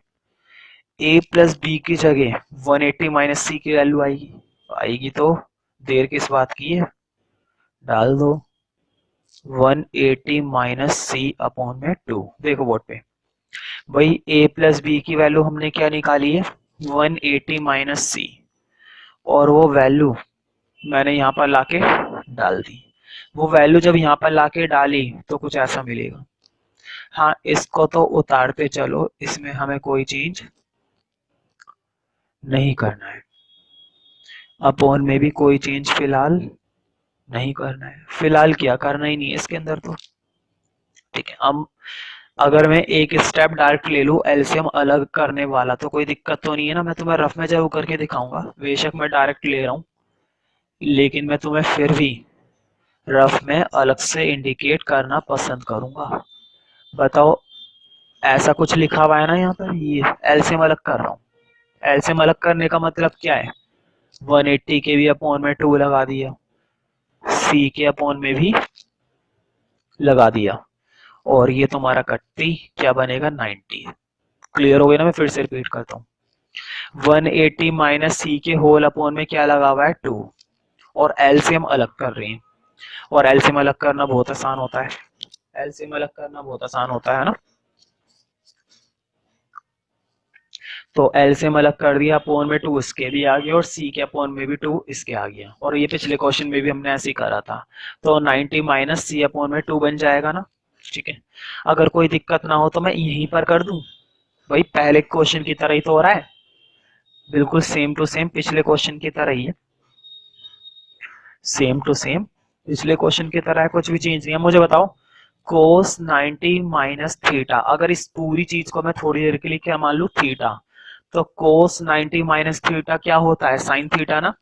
a प्लस बी की जगह 180 माइनस सी की वैल्यू आएगी, आएगी तो देर किस बात की है, डाल दो 180 माइनस सी अपॉन में 2। देखो बोर्ड पे, भाई a प्लस बी की वैल्यू हमने क्या निकाली है, 180 माइनस सी, और वो वैल्यू मैंने यहाँ पर लाके डाल दी। वो वैल्यू जब यहाँ पर लाके डाली तो कुछ ऐसा मिलेगा। हाँ, इसको तो उतारते चलो, इसमें हमें कोई चेंज नहीं करना है, अपॉन में भी कोई चेंज फिलहाल नहीं करना है, फिलहाल क्या करना ही नहीं है इसके अंदर तो। ठीक है, अब अगर मैं एक स्टेप डायरेक्ट ले लूँ एलसीएम अलग करने वाला तो कोई दिक्कत तो नहीं है ना, मैं तुम्हें रफ में जरूर करके दिखाऊंगा, बेशक मैं डायरेक्ट ले रहा हूँ लेकिन मैं तुम्हें फिर भी रफ में अलग से इंडिकेट करना पसंद करूंगा। बताओ, ऐसा कुछ लिखा हुआ है ना यहाँ पर, ये एलसीएम अलग कर रहा हूँ। एलसीएम अलग करने का मतलब क्या है, 180 के भी अपॉन में 2 लगा दिया, सी के अपॉन में भी लगा दिया, और ये तुम्हारा कट्टी क्या बनेगा, 90। क्लियर हो गया ना, मैं फिर से रिपीट करता हूँ, 180 माइनस सी के होल अपॉन में क्या लगा हुआ है, 2, और एलसीएम अलग कर रहे हैं। और एलसीएम अलग करना बहुत आसान होता है, एलसीएम अलग करना बहुत आसान होता है ना। तो एलसीएम अलग कर दिया, अपॉन में 2 इसके भी आ गया और सी के अपॉन में भी 2 इसके आ गया, और ये पिछले क्वेश्चन में भी हमने ऐसे ही करा था। तो 90 माइनस सी अपॉन में 2 बन जाएगा ना। ठीक है, अगर कोई दिक्कत ना हो तो मैं यहीं पर कर दूं, भाई पहले क्वेश्चन की तरह ही तो हो रहा है, बिल्कुल सेम टू सेम पिछले क्वेश्चन की तरह ही है, सेम टू सेम पिछले क्वेश्चन की तरह है, कुछ भी चेंज नहीं है। मुझे बताओ, कोस 90 माइनस थीटा, अगर इस पूरी चीज को मैं थोड़ी देर के लिए क्या मान लू, थीटा, तो कोस 90 माइनस थीटा क्या होता है, साइन थीटा ना।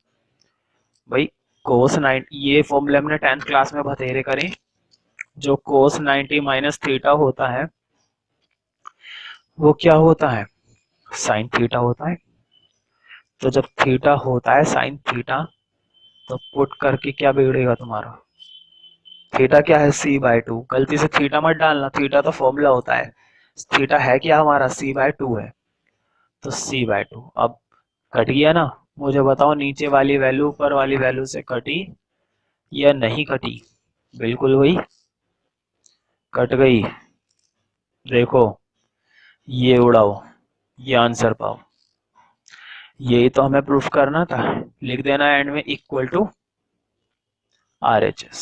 भाई कोस 90, ये फॉर्मूले हमने 10th क्लास में बतेरे करें, जो कोस 90 माइनस थीटा होता है वो क्या होता है, साइन थीटा होता है। तो जब थीटा होता है साइन थीटा, तो पुट करके क्या बिगड़ेगा तुम्हारा, थीटा क्या है, c/2। गलती से थीटा मत डालना, थीटा तो फॉर्मूला होता है, थीटा है क्या हमारा, c/2 है, तो c/2। अब कट गया ना। मुझे बताओ, नीचे वाली वैल्यू ऊपर वाली वैल्यू से कटी या नहीं कटी, बिल्कुल वही कट गई। देखो, ये उड़ाओ, ये आंसर पाओ, यही तो हमें प्रूफ करना था। लिख देना एंड में इक्वल टू RHS,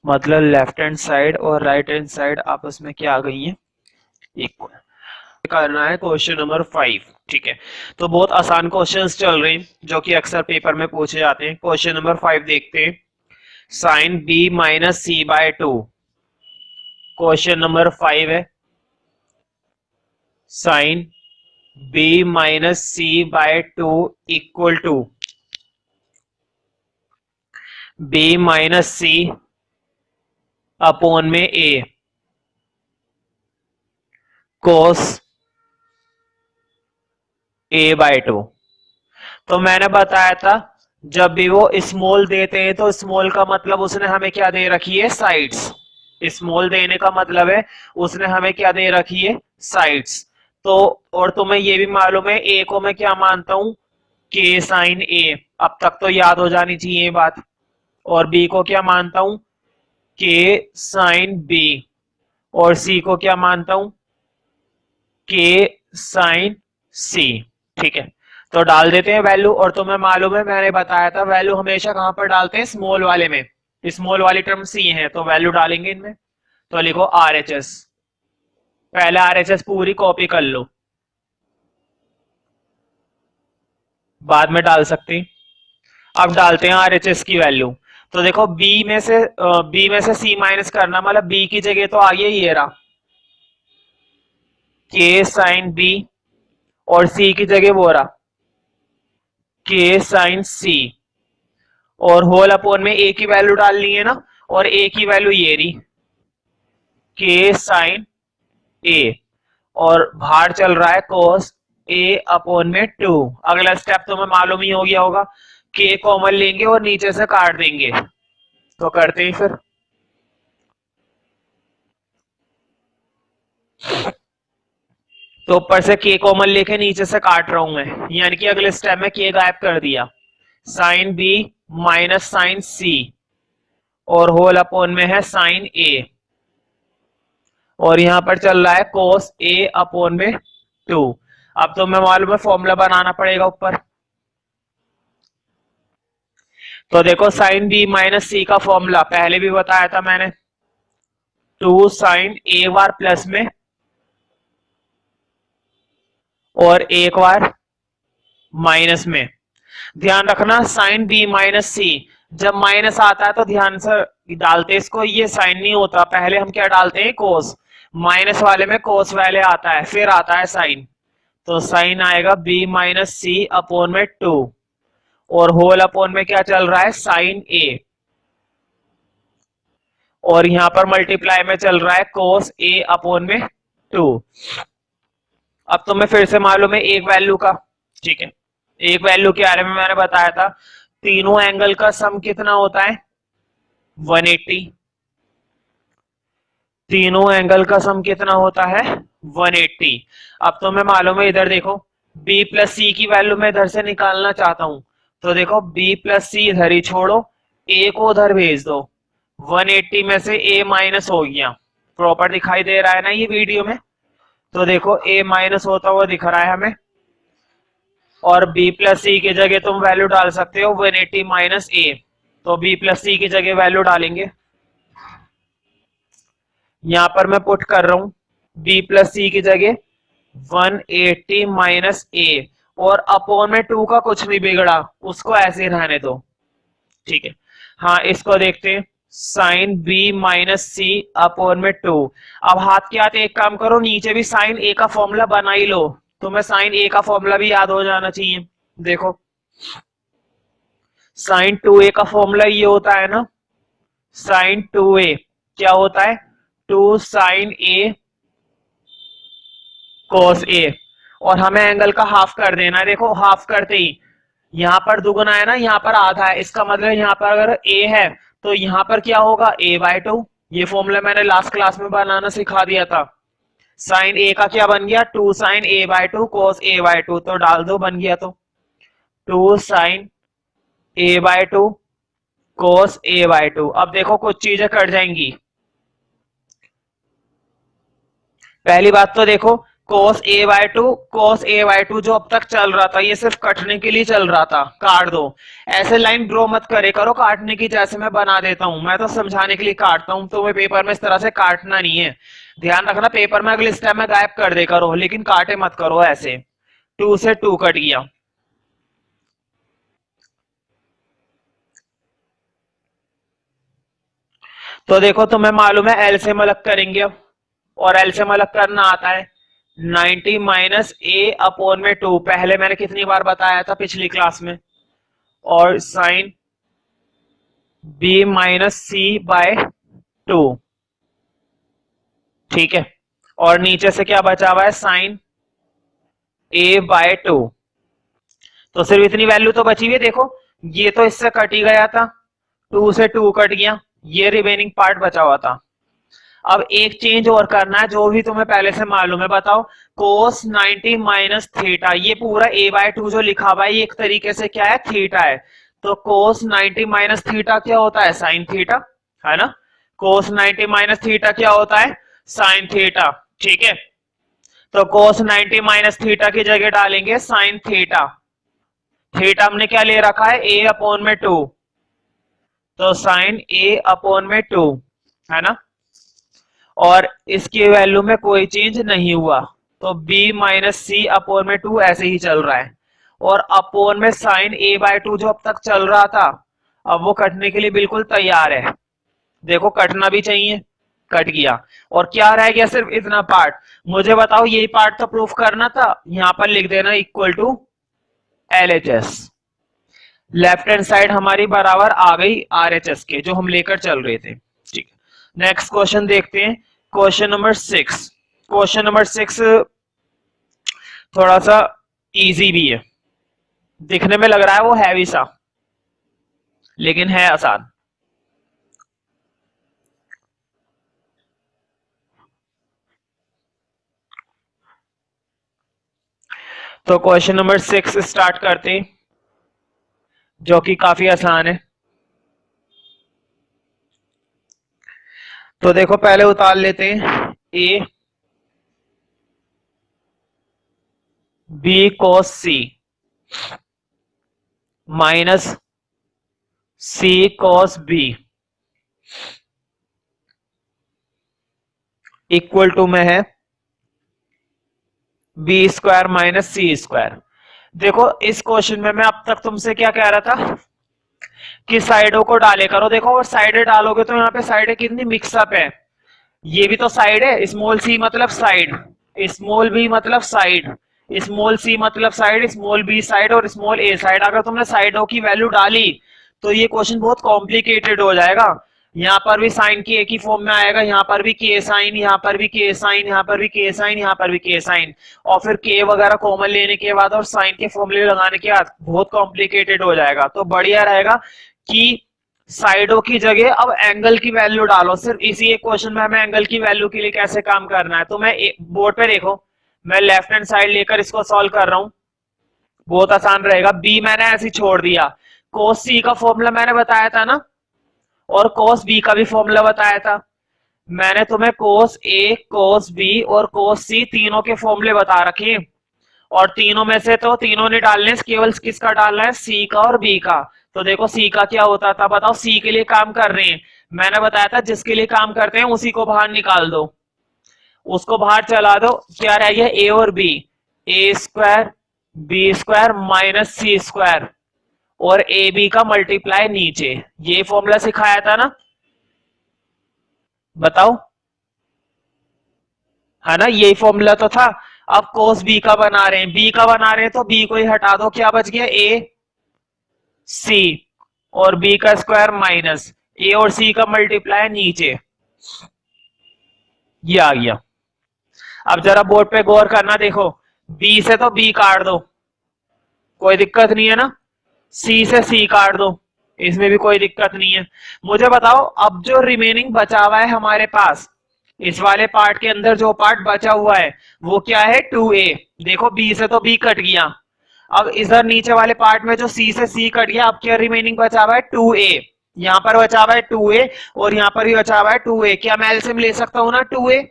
मतलब लेफ्ट हैंड साइड और राइट हैंड साइड आपस में क्या आ गई है, इक्वल। करना है क्वेश्चन नंबर 5। ठीक है, तो बहुत आसान क्वेश्चंस चल रहे हैं जो कि अक्सर पेपर में पूछे जाते हैं। क्वेश्चन नंबर 5 देखते हैं, sine b minus c/2। Question number 5 है, sine b minus c/2 equal to b minus c upon में a कोस a/2। तो मैंने बताया था, जब भी वो स्मॉल देते हैं तो स्मॉल का मतलब उसने हमें क्या दे रखी है, साइड्स। स्मॉल देने का मतलब है उसने हमें क्या दे रखी है, साइड्स। तो और तुम्हें ये भी मालूम है ए को मैं क्या मानता हूं, के साइन ए, अब तक तो याद हो जानी चाहिए ये बात। और बी को क्या मानता हूं, के साइन बी, और सी को क्या मानता हूं, के साइन सी। ठीक है, तो डाल देते हैं वैल्यू, और तुम्हें मालूम है मैंने बताया था वैल्यू हमेशा कहां पर डालते हैं, स्मॉल वाले में। स्मॉल वाली टर्म सी है तो वैल्यू डालेंगे इनमें, तो लिखो RHS, पहले RHS पूरी कॉपी कर लो, बाद में डाल सकते हैं। अब डालते हैं आरएचएस की वैल्यू। तो देखो बी में से सी माइनस करना, मतलब बी की जगह तो आ गया ये रहा के साइन बी, और सी की जगह वो रहा के साइन सी, और होल अपॉन में ए की वैल्यू डालनी है ना, और ए की वैल्यू ये रही के साइन ए, और बाहर चल रहा है cos ए अपॉन में 2। अगला स्टेप तो हमें मालूम ही हो गया होगा, के कॉमन लेंगे और नीचे से काट देंगे। तो करते हैं फिर। तो ऊपर से के कॉमन लेके नीचे से काट रहा हूं मैं, यानी कि अगले स्टेप में के गायब कर दिया, साइन बी माइनस साइन सी, और होल अपॉन में है साइन ए, और यहां पर चल रहा है cos ए अपॉन में 2। अब तो मैं मालूम है फॉर्मूला बनाना पड़ेगा ऊपर। तो देखो साइन बी माइनस सी का फॉर्मूला पहले भी बताया था मैंने, 2 साइन ए बार प्लस में और एक बार माइनस में। ध्यान रखना साइन बी माइनस सी जब माइनस आता है तो ध्यान से डालते इसको, ये साइन नहीं होता, पहले हम क्या डालते हैं कोस, माइनस वाले में कोस वाले आता है, फिर आता है साइन। तो साइन आएगा बी माइनस सी अपॉन में 2, और होल अपॉन में क्या चल रहा है साइन ए, और यहां पर मल्टीप्लाई में चल रहा है कोस ए अपॉन में 2। अब तो मैं फिर से मालूम है एक वैल्यू का, ठीक है, एक वैल्यू के बारे में मैंने बताया था, तीनों एंगल का सम कितना होता है 180, तीनों एंगल का सम कितना होता है 180। अब तो मैं मालूम है, इधर देखो b प्लस सी की वैल्यू मैं इधर से निकालना चाहता हूं, तो देखो b प्लस सी इधर ही छोड़ो, a को उधर भेज दो, 180 में से a माइनस हो गया, प्रॉपर दिखाई दे रहा है ना ये वीडियो में। तो देखो a माइनस होता हुआ दिख रहा है हमें, और b प्लस सी की जगह तुम वैल्यू डाल सकते हो 180 माइनस a, तो b प्लस सी की जगह वैल्यू डालेंगे, यहां पर मैं पुट कर रहा हूं b प्लस सी की जगह 180 माइनस a, और अपॉन में 2 का कुछ नहीं बिगड़ा, उसको ऐसे ही रहने दो, ठीक है। हाँ इसको देखते हैं, साइन b माइनस सी अपॉन में 2। अब हाथ के हाथ एक काम करो, नीचे भी साइन a का फॉर्मूला बना ही लो, तुम्हें साइन a का फॉर्मूला भी याद हो जाना चाहिए। देखो साइन 2a का फॉर्मूला ये होता है ना, साइन 2a क्या होता है 2 साइन a cos a, और हमें एंगल का हाफ कर देना है। देखो हाफ करते ही यहां पर दुगुना है ना, यहाँ पर आधा है, इसका मतलब यहाँ पर अगर a है तो यहाँ पर क्या होगा a/2। ये फॉर्मूला मैंने लास्ट क्लास में बनाना सिखा दिया था। साइन a का क्या बन गया 2 साइन a/2 cos a/2, तो डाल दो बन गया, तो 2 साइन a/2 cos a/2। अब देखो कुछ चीजें कट जाएंगी। पहली बात तो देखो cos a/2 जो अब तक चल रहा था ये सिर्फ कटने के लिए चल रहा था, काट दो। ऐसे लाइन ड्रॉ मत करे करो काटने की, जैसे मैं बना देता हूं, मैं तो समझाने के लिए काटता हूं, तो पेपर में इस तरह से काटना नहीं है। ध्यान रखना पेपर में अगले स्टेप में गायब कर दे करो, लेकिन काटे मत करो ऐसे। 2 से 2 कट गया, तो देखो तुम्हें मालूम है एलसीएम अलग करेंगे अब, और एलसीएम अलग करना आता है 90 माइनस a अपॉन में 2, पहले मैंने कितनी बार बताया था पिछली क्लास में, और साइन b माइनस सी बाय 2, ठीक है, और नीचे से क्या बचा हुआ है साइन a/2। तो सिर्फ इतनी वैल्यू तो बची हुई है। देखो ये तो इससे कट ही गया था, 2 से 2 कट गया, ये रिमेनिंग पार्ट बचा हुआ था। अब एक चेंज और करना है जो भी तुम्हें पहले से मालूम है, बताओ cos 90 माइनस थीटा, ये पूरा a/2 जो लिखा हुआ है ये एक तरीके से क्या है थीटा है, तो cos 90 माइनस थीटा क्या होता है साइन थीटा, है ना। cos 90 माइनस थीटा क्या होता है साइन थीटा, ठीक है। तो cos 90 माइनस थीटा की जगह डालेंगे साइन थीटा, थीटा हमने क्या ले रखा है a अपॉन में 2, तो साइन a अपॉन में 2, है ना, और इसकी वैल्यू में कोई चेंज नहीं हुआ, तो b माइनस सी अपॉन में 2 ऐसे ही चल रहा है। और अपोन में साइन a/2 जो अब तक चल रहा था, अब वो कटने के लिए बिल्कुल तैयार है। देखो कटना भी चाहिए, कट गया। और क्या रह गया? सिर्फ इतना पार्ट। मुझे बताओ, यही पार्ट तो प्रूफ करना था, यहां पर लिख देना equal to LHS। Left hand side हमारी बराबर आ गई RHS के, जो हम लेकर चल रहे थे। ठीक है, नेक्स्ट क्वेश्चन देखते हैं, क्वेश्चन नंबर 6। क्वेश्चन नंबर 6 थोड़ा सा इजी भी है, दिखने में लग रहा है वो हैवी सा, लेकिन है आसान। तो क्वेश्चन नंबर 6 स्टार्ट करते हैं, जो कि काफी आसान है। तो देखो पहले उतार लेते हैं a b cos c minus c cos b equal to में है B square minus C square. देखो इस क्वेश्चन में मैं अब तक तुमसे क्या कह रहा था कि साइडों को डाले करो। देखो और साइडें डालोगे तो यहाँ पे साइडें कितनी मिक्सअप है। ये भी तो साइड है, स्मॉल सी मतलब साइड, स्मॉल बी मतलब साइड, स्मॉल सी मतलब साइड, स्मॉल बी साइड और स्मॉल ए साइड। अगर तुमने साइडों की वैल्यू डाली तो ये क्वेश्चन बहुत कॉम्प्लिकेटेड हो जाएगा। यहाँ पर भी साइन की एक ही फॉर्म में आएगा, यहाँ पर भी के साइन, यहाँ पर भी के साइन, यहाँ पर भी के साइन, यहाँ पर भी के साइन, और फिर के वगैरह कॉमन लेने के बाद और साइन के फॉर्मूले लगाने के बाद बहुत कॉम्प्लिकेटेड हो जाएगा। तो बढ़िया रहेगा कि साइडों की जगह अब एंगल की वैल्यू डालो। सिर्फ इसी एक क्वेश्चन में हमें एंगल की वैल्यू के लिए कैसे काम करना है, तो मैं बोर्ड पे देखो, मैं लेफ्ट हैंड साइड लेकर इसको सॉल्व कर रहा हूं, बहुत आसान रहेगा। बी मैंने ऐसे छोड़ दिया, कोस सी का फॉर्मूला मैंने बताया था ना, और कोस बी का भी फॉर्मूला बताया था। मैंने तुम्हें कोस ए, कोस बी और कोस सी तीनों के फॉर्मूले बता रखे, और तीनों में से तो तीनों ने डालने, केवल किसका डालना है? सी का और बी का। तो देखो सी का क्या होता था, बताओ। सी के लिए काम कर रहे हैं, मैंने बताया था जिसके लिए काम करते हैं उसी को बाहर निकाल दो, उसको बाहर चला दो। क्या रह गया? ए और बी, ए square B square minus C square, और ए बी का मल्टीप्लाई नीचे। ये फॉर्मूला सिखाया था ना, बताओ, है ना? यही फॉर्मूला तो था। अब कोस बी का बना रहे हैं, बी का बना रहे हैं तो बी को ही हटा दो, क्या बच गया? ए सी और बी का स्क्वायर माइनस ए और सी का मल्टीप्लाई नीचे, ये आ गया। अब जरा बोर्ड पे गौर करना, देखो बी से तो बी काट दो, कोई दिक्कत नहीं है ना, सी से सी काट दो, इसमें भी कोई दिक्कत नहीं है। मुझे बताओ अब जो रिमेनिंग बचा हुआ है हमारे पास, इस वाले पार्ट के अंदर जो पार्ट बचा हुआ है वो क्या है? 2a। देखो बी से तो बी कट गया, अब इधर नीचे वाले पार्ट में जो सी से सी कट गया, अब क्या रिमेनिंग बचा हुआ है? 2a। यहाँ पर बचा हुआ है 2a और यहाँ पर भी बचा हुआ है 2a। क्या मैं एलसीएम ले सकता हूँ ना? 2a,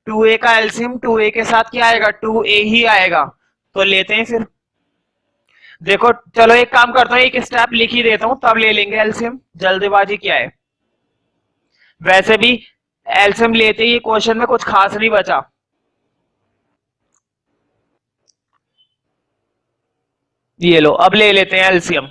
2a का एलसीएम 2a के साथ क्या आएगा? 2a ही आएगा। तो लेते हैं फिर। देखो चलो एक काम करता हूँ, एक स्टेप लिख ही देता हूँ, तब ले लेंगे एलसीएम, जल्दबाजी क्या है। वैसे भी एलसीएम लेते ही क्वेश्चन में कुछ खास नहीं बचा। ये लो, अब ले लेते हैं एलसीएम।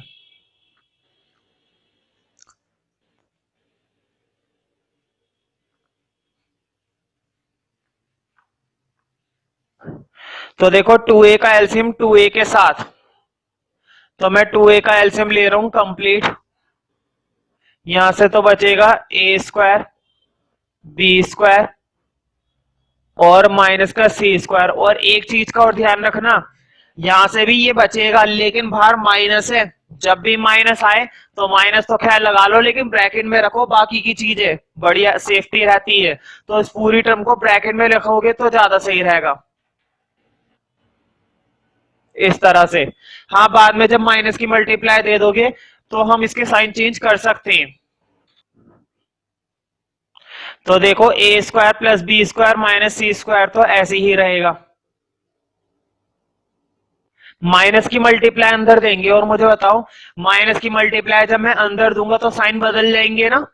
तो देखो 2a का एलसीएम 2a के साथ, तो मैं 2a का एलसीएम ले रहा हूं कंप्लीट। यहां से तो बचेगा ए स्क्वायर बी स्क्वायर और माइनस का सी स्क्वायर। और एक चीज का और ध्यान रखना, यहां से भी ये बचेगा लेकिन बाहर माइनस है, जब भी माइनस आए तो माइनस तो खैर लगा लो, लेकिन ब्रैकेट में रखो, बाकी की चीजें बढ़िया सेफ्टी रहती है। तो इस पूरी टर्म को ब्रैकेट में रखोगे तो ज्यादा सही रहेगा, इस तरह से। हाँ, बाद में जब माइनस की मल्टीप्लाई दे दोगे तो हम इसके साइन चेंज कर सकते हैं। तो देखो A square plus B square minus C square तो ऐसे ही रहेगा। माइनस की मल्टीप्लाई अंदर देंगे, और मुझे बताओ माइनस की मल्टीप्लाई जब मैं अंदर दूंगा तो साइन बदल जाएंगे ना?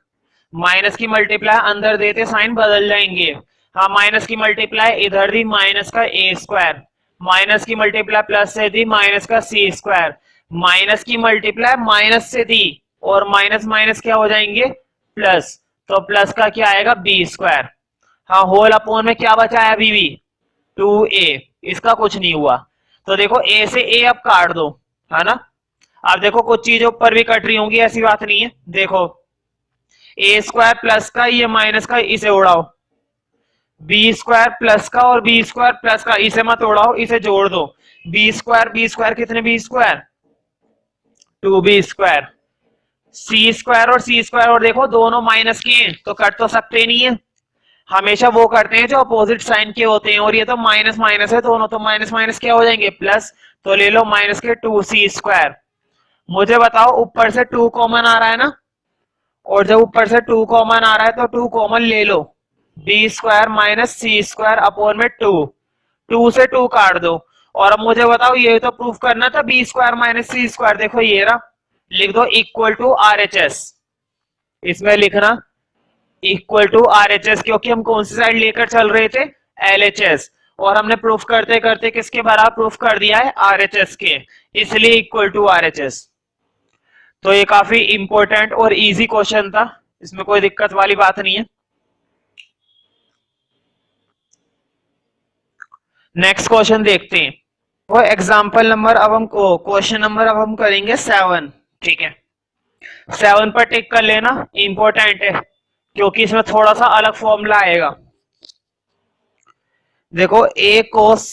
माइनस की मल्टीप्लाई अंदर देते साइन बदल जाएंगे। हाँ, माइनस की मल्टीप्लाई इधर दी, माइनस का ए स्क्वायर माइनस की मल्टीप्लाई प्लस से थी, माइनस का सी स्क्वायर, माइनस की मल्टीप्लाई माइनस से थी और माइनस माइनस क्या हो जाएंगे प्लस, तो प्लस का क्या आएगा बी स्क्वायर। हाँ होल अपॉन में क्या बचा है अभी भी 2a, इसका कुछ नहीं हुआ। तो देखो a से a अब काट दो, है ना। अब देखो कुछ चीजें ऊपर भी कट रही होंगी, ऐसी बात नहीं है। देखो a स्क्वायर प्लस का ये माइनस का इसे उड़ाओ, बी स्क्वायर प्लस का और बी स्क्वायर प्लस का इसे मत उड़ाओ, इसे जोड़ दो। बी स्क्वायर कितने बी स्क्वायर 2b स्क्वायर, सी स्क्वायर और सी स्क्वायर, और देखो दोनों माइनस के हैं तो कट तो सकते नहीं है, हमेशा वो करते हैं जो अपोजिट साइन के होते हैं, और ये तो माइनस माइनस है दोनों, तो माइनस माइनस क्या हो जाएंगे प्लस, तो ले लो माइनस के 2c स्क्वायर। मुझे बताओ ऊपर से 2 कॉमन आ रहा है ना, और जब ऊपर से 2 कॉमन आ रहा है तो 2 कॉमन ले लो, B square minus C square upon में 2 से 2 काट दो। और अब मुझे बताओ ये तो प्रूफ करना था B square minus C square, देखो ये रहा, लिख दो इक्वल टू RHS, इसमें लिखना इक्वल टू RHS, क्योंकि हम कौन सी साइड लेकर चल रहे थे LHS, और हमने प्रूफ करते करते किसके बराबर प्रूफ कर दिया है RHS के, इसलिए इक्वल टू RHS। तो ये काफी इंपॉर्टेंट और इजी क्वेश्चन था, इसमें कोई दिक्कत वाली बात नहीं है। नेक्स्ट क्वेश्चन देखते हैं, वो एग्जाम्पल नंबर अब हम क्वेश्चन नंबर अब हम करेंगे 7, ठीक है। 7 पर टिक कर लेना, इंपॉर्टेंट है क्योंकि इसमें थोड़ा सा अलग फॉर्मूला आएगा। देखो a cos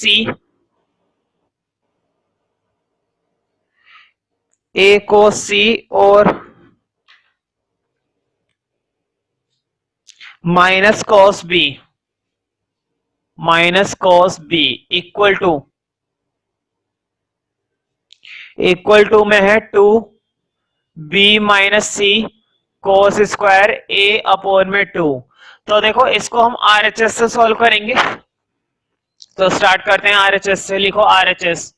c और minus cos b equal to में है 2b minus c cos square a upon में 2। तो देखो इसको हम RHS से सॉल्व करेंगे, तो स्टार्ट करते हैं RHS से। लिखो RHS,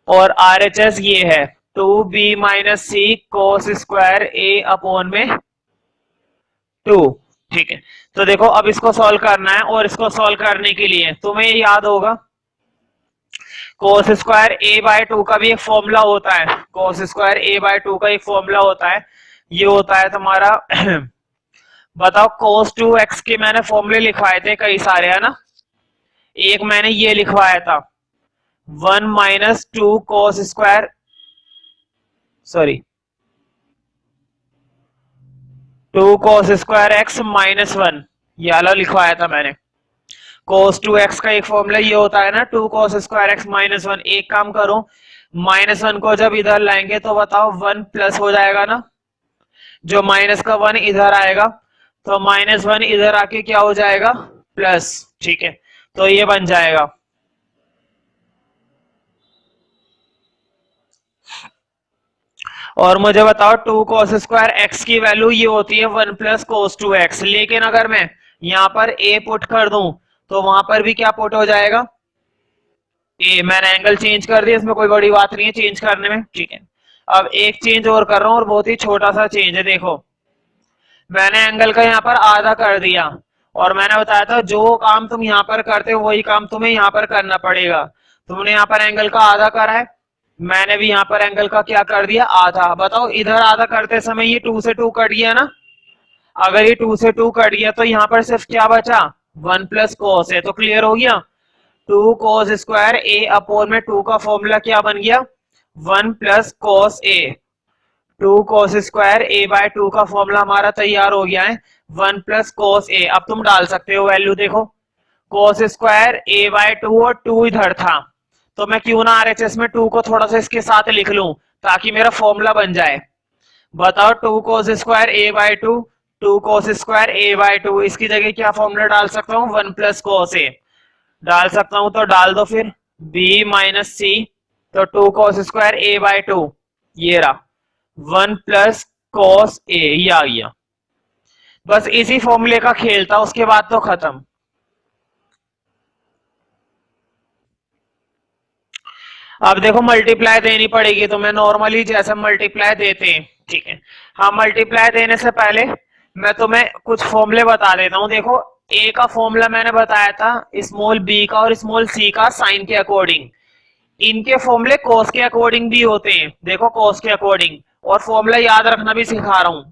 और RHS ये है 2b minus c cos square a upon में 2, ठीक है। तो देखो अब इसको सॉल्व करना है, और इसको सॉल्व करने के लिए तुम्हें याद होगा cos स्क्वायर a बाय 2 का भी एक फॉर्मूला होता है, cos स्क्वायर a बाय 2 का एक फॉर्मूला होता है, ये होता है तुम्हारा बताओ cos 2x के मैंने फॉर्मूले लिखवाए थे कई सारे, है ना। एक मैंने ये लिखवाया था 1 minus 2 cos square, sorry 2 cos square x minus 1, ये वाला लिखवाया था मैंने। cos 2x का एक फॉर्मूला ये होता है ना 2 cos स्क्वायर x माइनस 1। एक काम करो, माइनस 1 को जब इधर लाएंगे तो बताओ 1 प्लस हो जाएगा ना, जो माइनस का 1 इधर आएगा तो माइनस 1 इधर आके क्या हो जाएगा प्लस, ठीक है। तो ये बन जाएगा और मुझे बताओ 2 cos स्क्वायर x की वैल्यू ये होती है 1 प्लस cos 2x, लेकिन अगर मैं यहाँ पर a पुट कर दूं तो वहां पर भी क्या पुट हो जाएगा a। मैंने एंगल चेंज कर दिया, इसमें कोई बड़ी बात नहीं है चेंज करने में, ठीक है। अब एक चेंज और कर रहा हूं और बहुत ही छोटा सा चेंज है, देखो मैंने एंगल का यहाँ पर आधा कर दिया, और मैंने बताया था जो काम तुम यहाँ पर करते हो वही काम तुम्हें यहाँ पर करना पड़ेगा। तुमने यहाँ पर एंगल का आधा करा है, मैंने भी यहाँ पर एंगल का क्या कर दिया आधा। बताओ इधर आधा करते समय ये 2 से 2 कट गया ना, अगर ये 2 से 2 कट गया तो यहाँ पर सिर्फ क्या बचा 1 प्लस cos है, तो क्लियर हो गया। 2 cos स्क्वायर a अपॉन में 2 का फॉर्मूला क्या बन गया 1 plus cos a। 2 cos square a by 2 का फॉर्मूला हमारा तैयार हो गया है 1 प्लस cos a। अब तुम डाल सकते हो वैल्यू, देखो cos स्क्वायर a बाय 2 और 2 इधर था, तो मैं क्यों ना RHS में 2 को थोड़ा सा इसके साथ लिख लूं ताकि मेरा फॉर्मूला बन जाए। बताओ 2 cos square a by 2, 2 cos square a by 2, इसकी जगह क्या फॉर्मूला डाल सकता हूँ 1 प्लस cos a डाल सकता हूं, तो डाल दो फिर b माइनस c, तो 2 cos स्क्वायर a बाय 2 ये रहा 1 प्लस cos a, ये आ गया। बस इसी फॉर्मूले का खेल था, उसके बाद तो खत्म। अब देखो मल्टीप्लाई देनी पड़ेगी तुम्हें, नॉर्मली जैसे मल्टीप्लाई देते हैं, ठीक है। हाँ मल्टीप्लाई देने से पहले मैं तुम्हें कुछ फॉर्मूले बता देता हूं। देखो ए का फॉर्मूला मैंने बताया था स्मॉल बी का और स्मॉल सी का साइन के अकॉर्डिंग। इनके फॉर्मूले कॉस के अकॉर्डिंग भी होते हैं, देखो कॉस के अकॉर्डिंग, और फॉर्मूला याद रखना भी सिखा रहा हूं।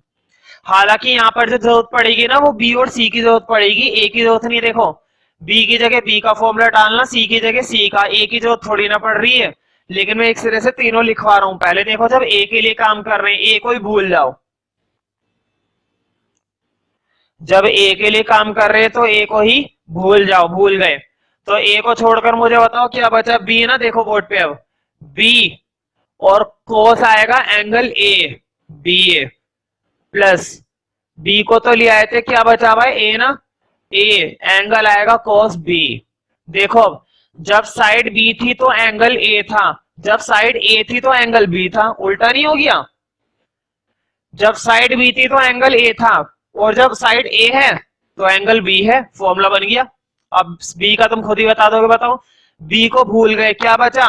हालांकि यहाँ पर जो जरूरत पड़ेगी ना वो बी और सी की जरूरत पड़ेगी, ए की जरूरत नहीं। देखो बी की जगह बी का फॉर्मूला डालना, सी की जगह सी का, ए की जरूरत थोड़ी ना पड़ रही है। लेकिन मैं एक सिरे से तीनों लिखवा रहा हूं। पहले देखो जब ए के लिए काम कर रहे हैं, ए को ही भूल जाओ, जब ए के लिए काम कर रहे हैं तो ए को ही भूल जाओ, भूल गए तो ए को छोड़कर मुझे बताओ क्या बचा। बी ना, देखो बोर्ड पे अब बी और कोस आएगा angle A, B A plus B को तो ले आए थे, क्या बचा हुआ है ए ना, ए एंगल आएगा कोस बी। देखो अब जब साइड बी थी तो एंगल ए था, जब साइड ए थी तो एंगल बी था, उल्टा नहीं हो गया। जब साइड बी थी तो एंगल ए था और जब साइड ए है तो एंगल बी है, फॉर्मूला बन गया। अब बी का तुम खुद ही बता दोगे, बताओ। बी को भूल गए, क्या बचा,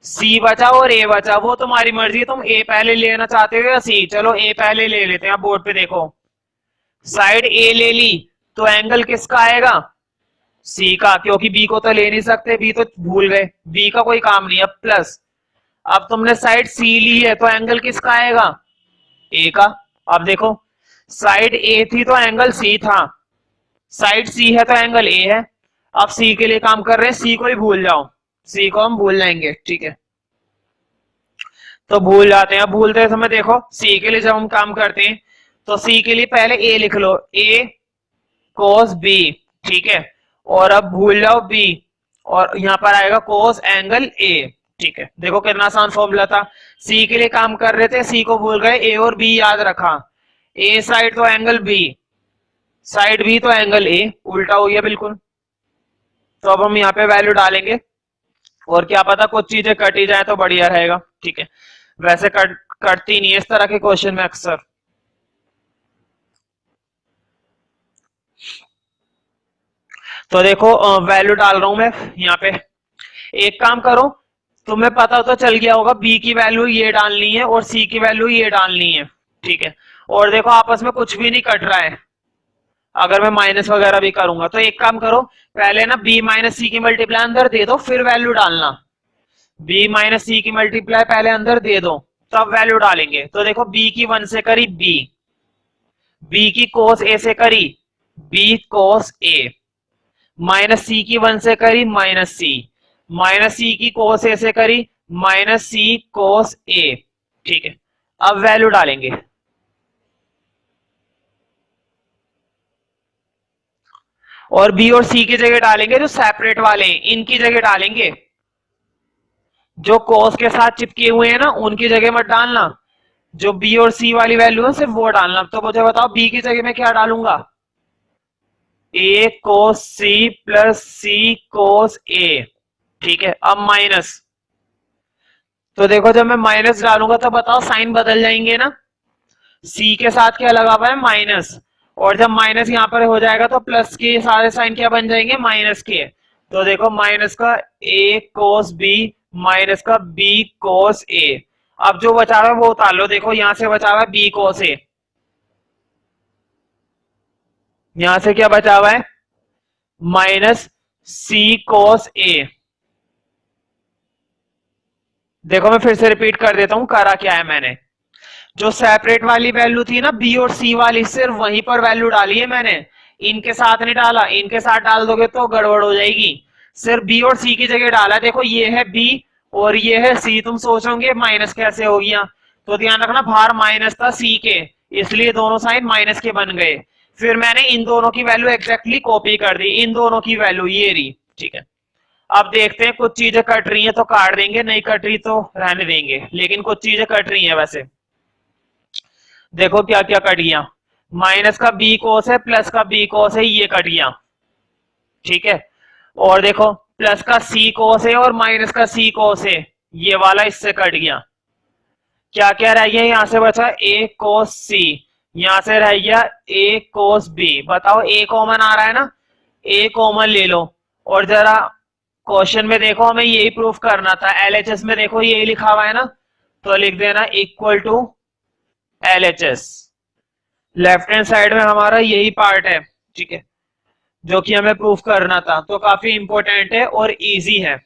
सी बचा और ए बचा, वो तुम्हारी मर्जी, तुम ए पहले लेना चाहते हो या सी। चलो ए पहले ले लेते हैं। अब बोर्ड पे देखो साइड ए ले ली तो एंगल किसका आएगा, सी का, क्योंकि बी को तो ले नहीं सकते, बी तो भूल गए, बी का कोई काम नहीं। अब प्लस अब तुमने साइड सी ली है तो एंगल किसका आएगा, ए का। अब देखो साइड ए थी तो एंगल सी था, साइड सी है तो एंगल ए है। अब सी के लिए काम कर रहे हैं, सी को ही भूल जाओ, सी को हम भूल जाएंगे, ठीक है। तो भूल जाते हैं। अब भूलते समय देखो सी के लिए जब हम काम करते हैं तो सी के लिए पहले ए लिख लो, ए कोस बी, ठीक है। और अब भूल जाओ बी और यहां पर आएगा कोस एंगल ए, ठीक है। देखो कितना आसान फॉर्मूला था। सी के लिए काम कर रहे थे, सी को भूल गए, ए और बी याद रखा, ए साइड तो एंगल बी, साइड बी तो एंगल ए, उल्टा हो गया बिल्कुल। तो अब हम यहाँ पे वैल्यू डालेंगे और क्या पता कुछ चीजें कट ही जाए तो बढ़िया रहेगा, ठीक है। वैसे कटती नहीं है इस तरह के क्वेश्चन में अक्सर। तो देखो वैल्यू डाल रहा हूं मैं यहाँ पे। एक काम करो, तुम्हें पता तो चल गया होगा बी की वैल्यू ये डालनी है और सी की वैल्यू ये डालनी है, ठीक है। और देखो आपस में कुछ भी नहीं कट रहा है। अगर मैं माइनस वगैरह भी करूंगा तो एक काम करो, पहले ना बी माइनस सी की मल्टीप्लाई अंदर दे दो, फिर वैल्यू डालना। बी माइनस सी की मल्टीप्लाई पहले अंदर दे दो, तब वैल्यू डालेंगे। तो देखो बी की 1 से करी बी, बी की कोस ए से करी बी कोस ए, माइनस सी की 1 से करी माइनस सी, माइनस सी की कोस ए से करी माइनस सी कोस ए, ठीक है। अब वैल्यू डालेंगे। और बी और सी की जगह डालेंगे जो सेपरेट वाले हैं, इनकी जगह डालेंगे। जो कोस के साथ चिपके हुए हैं ना उनकी जगह मत डालना, जो बी और सी वाली वैल्यू है सिर्फ वो डालना। तो मुझे बताओ बी की जगह में क्या डालूंगा, ए कोस सी प्लस सी कोस ए, ठीक है। अब माइनस, तो देखो जब मैं माइनस डालूंगा तो बताओ साइन बदल जाएंगे ना, सी के साथ क्या लगा हुआ है माइनस, और जब माइनस यहां पर हो जाएगा तो प्लस के सारे साइन क्या बन जाएंगे, माइनस के। तो देखो माइनस का ए कोस बी माइनस का बी कोस ए। अब जो बचा हुआ है वो उतार लो, देखो यहां से बचा हुआ है बी कोस ए, यहां से क्या बचा हुआ है माइनस सी कोस ए। देखो मैं फिर से रिपीट कर देता हूं करा क्या है मैंने। जो सेपरेट वाली वैल्यू थी ना बी और सी वाली, सिर्फ वहीं पर वैल्यू डाली है मैंने, इनके साथ नहीं डाला। इनके साथ डाल दोगे तो गड़बड़ हो जाएगी। सिर्फ बी और सी की जगह डाला। देखो ये है बी और ये है सी, तुम सोचोगे माइनस कैसे हो गया, तो ध्यान रखना बाहर माइनस था सी के, इसलिए दोनों साइन माइनस के बन गए। फिर मैंने इन दोनों की वैल्यू एग्जैक्टली कॉपी कर दी, इन दोनों की वैल्यू ये रही, ठीक है। अब देखते हैं, कुछ चीजें कट रही हैं तो काट देंगे, नहीं कट रही तो रहने देंगे, लेकिन कुछ चीजें कट रही हैं वैसे। देखो क्या क्या कट गया, माइनस का बी कोस है प्लस का बी कोस है, ये कट गया, ठीक है। और देखो प्लस का सी कोस है और माइनस का सी कोस है, ये वाला इससे कट गया। क्या क्या रह गया, यहां से बचा ए कोस सी, यहां से रह गया ए कोस बी। बताओ ए कॉमन आ रहा है ना, ए कॉमन ले लो। और जरा क्वेश्चन में देखो हमें यही प्रूफ करना था, एलएचएस में देखो यही लिखा हुआ है ना, तो लिख देना equal to LHS. Left hand side में हमारा यही पार्ट है, ठीक है। जो कि हमें प्रूफ करना था, तो काफी इंपॉर्टेंट है और इजी है।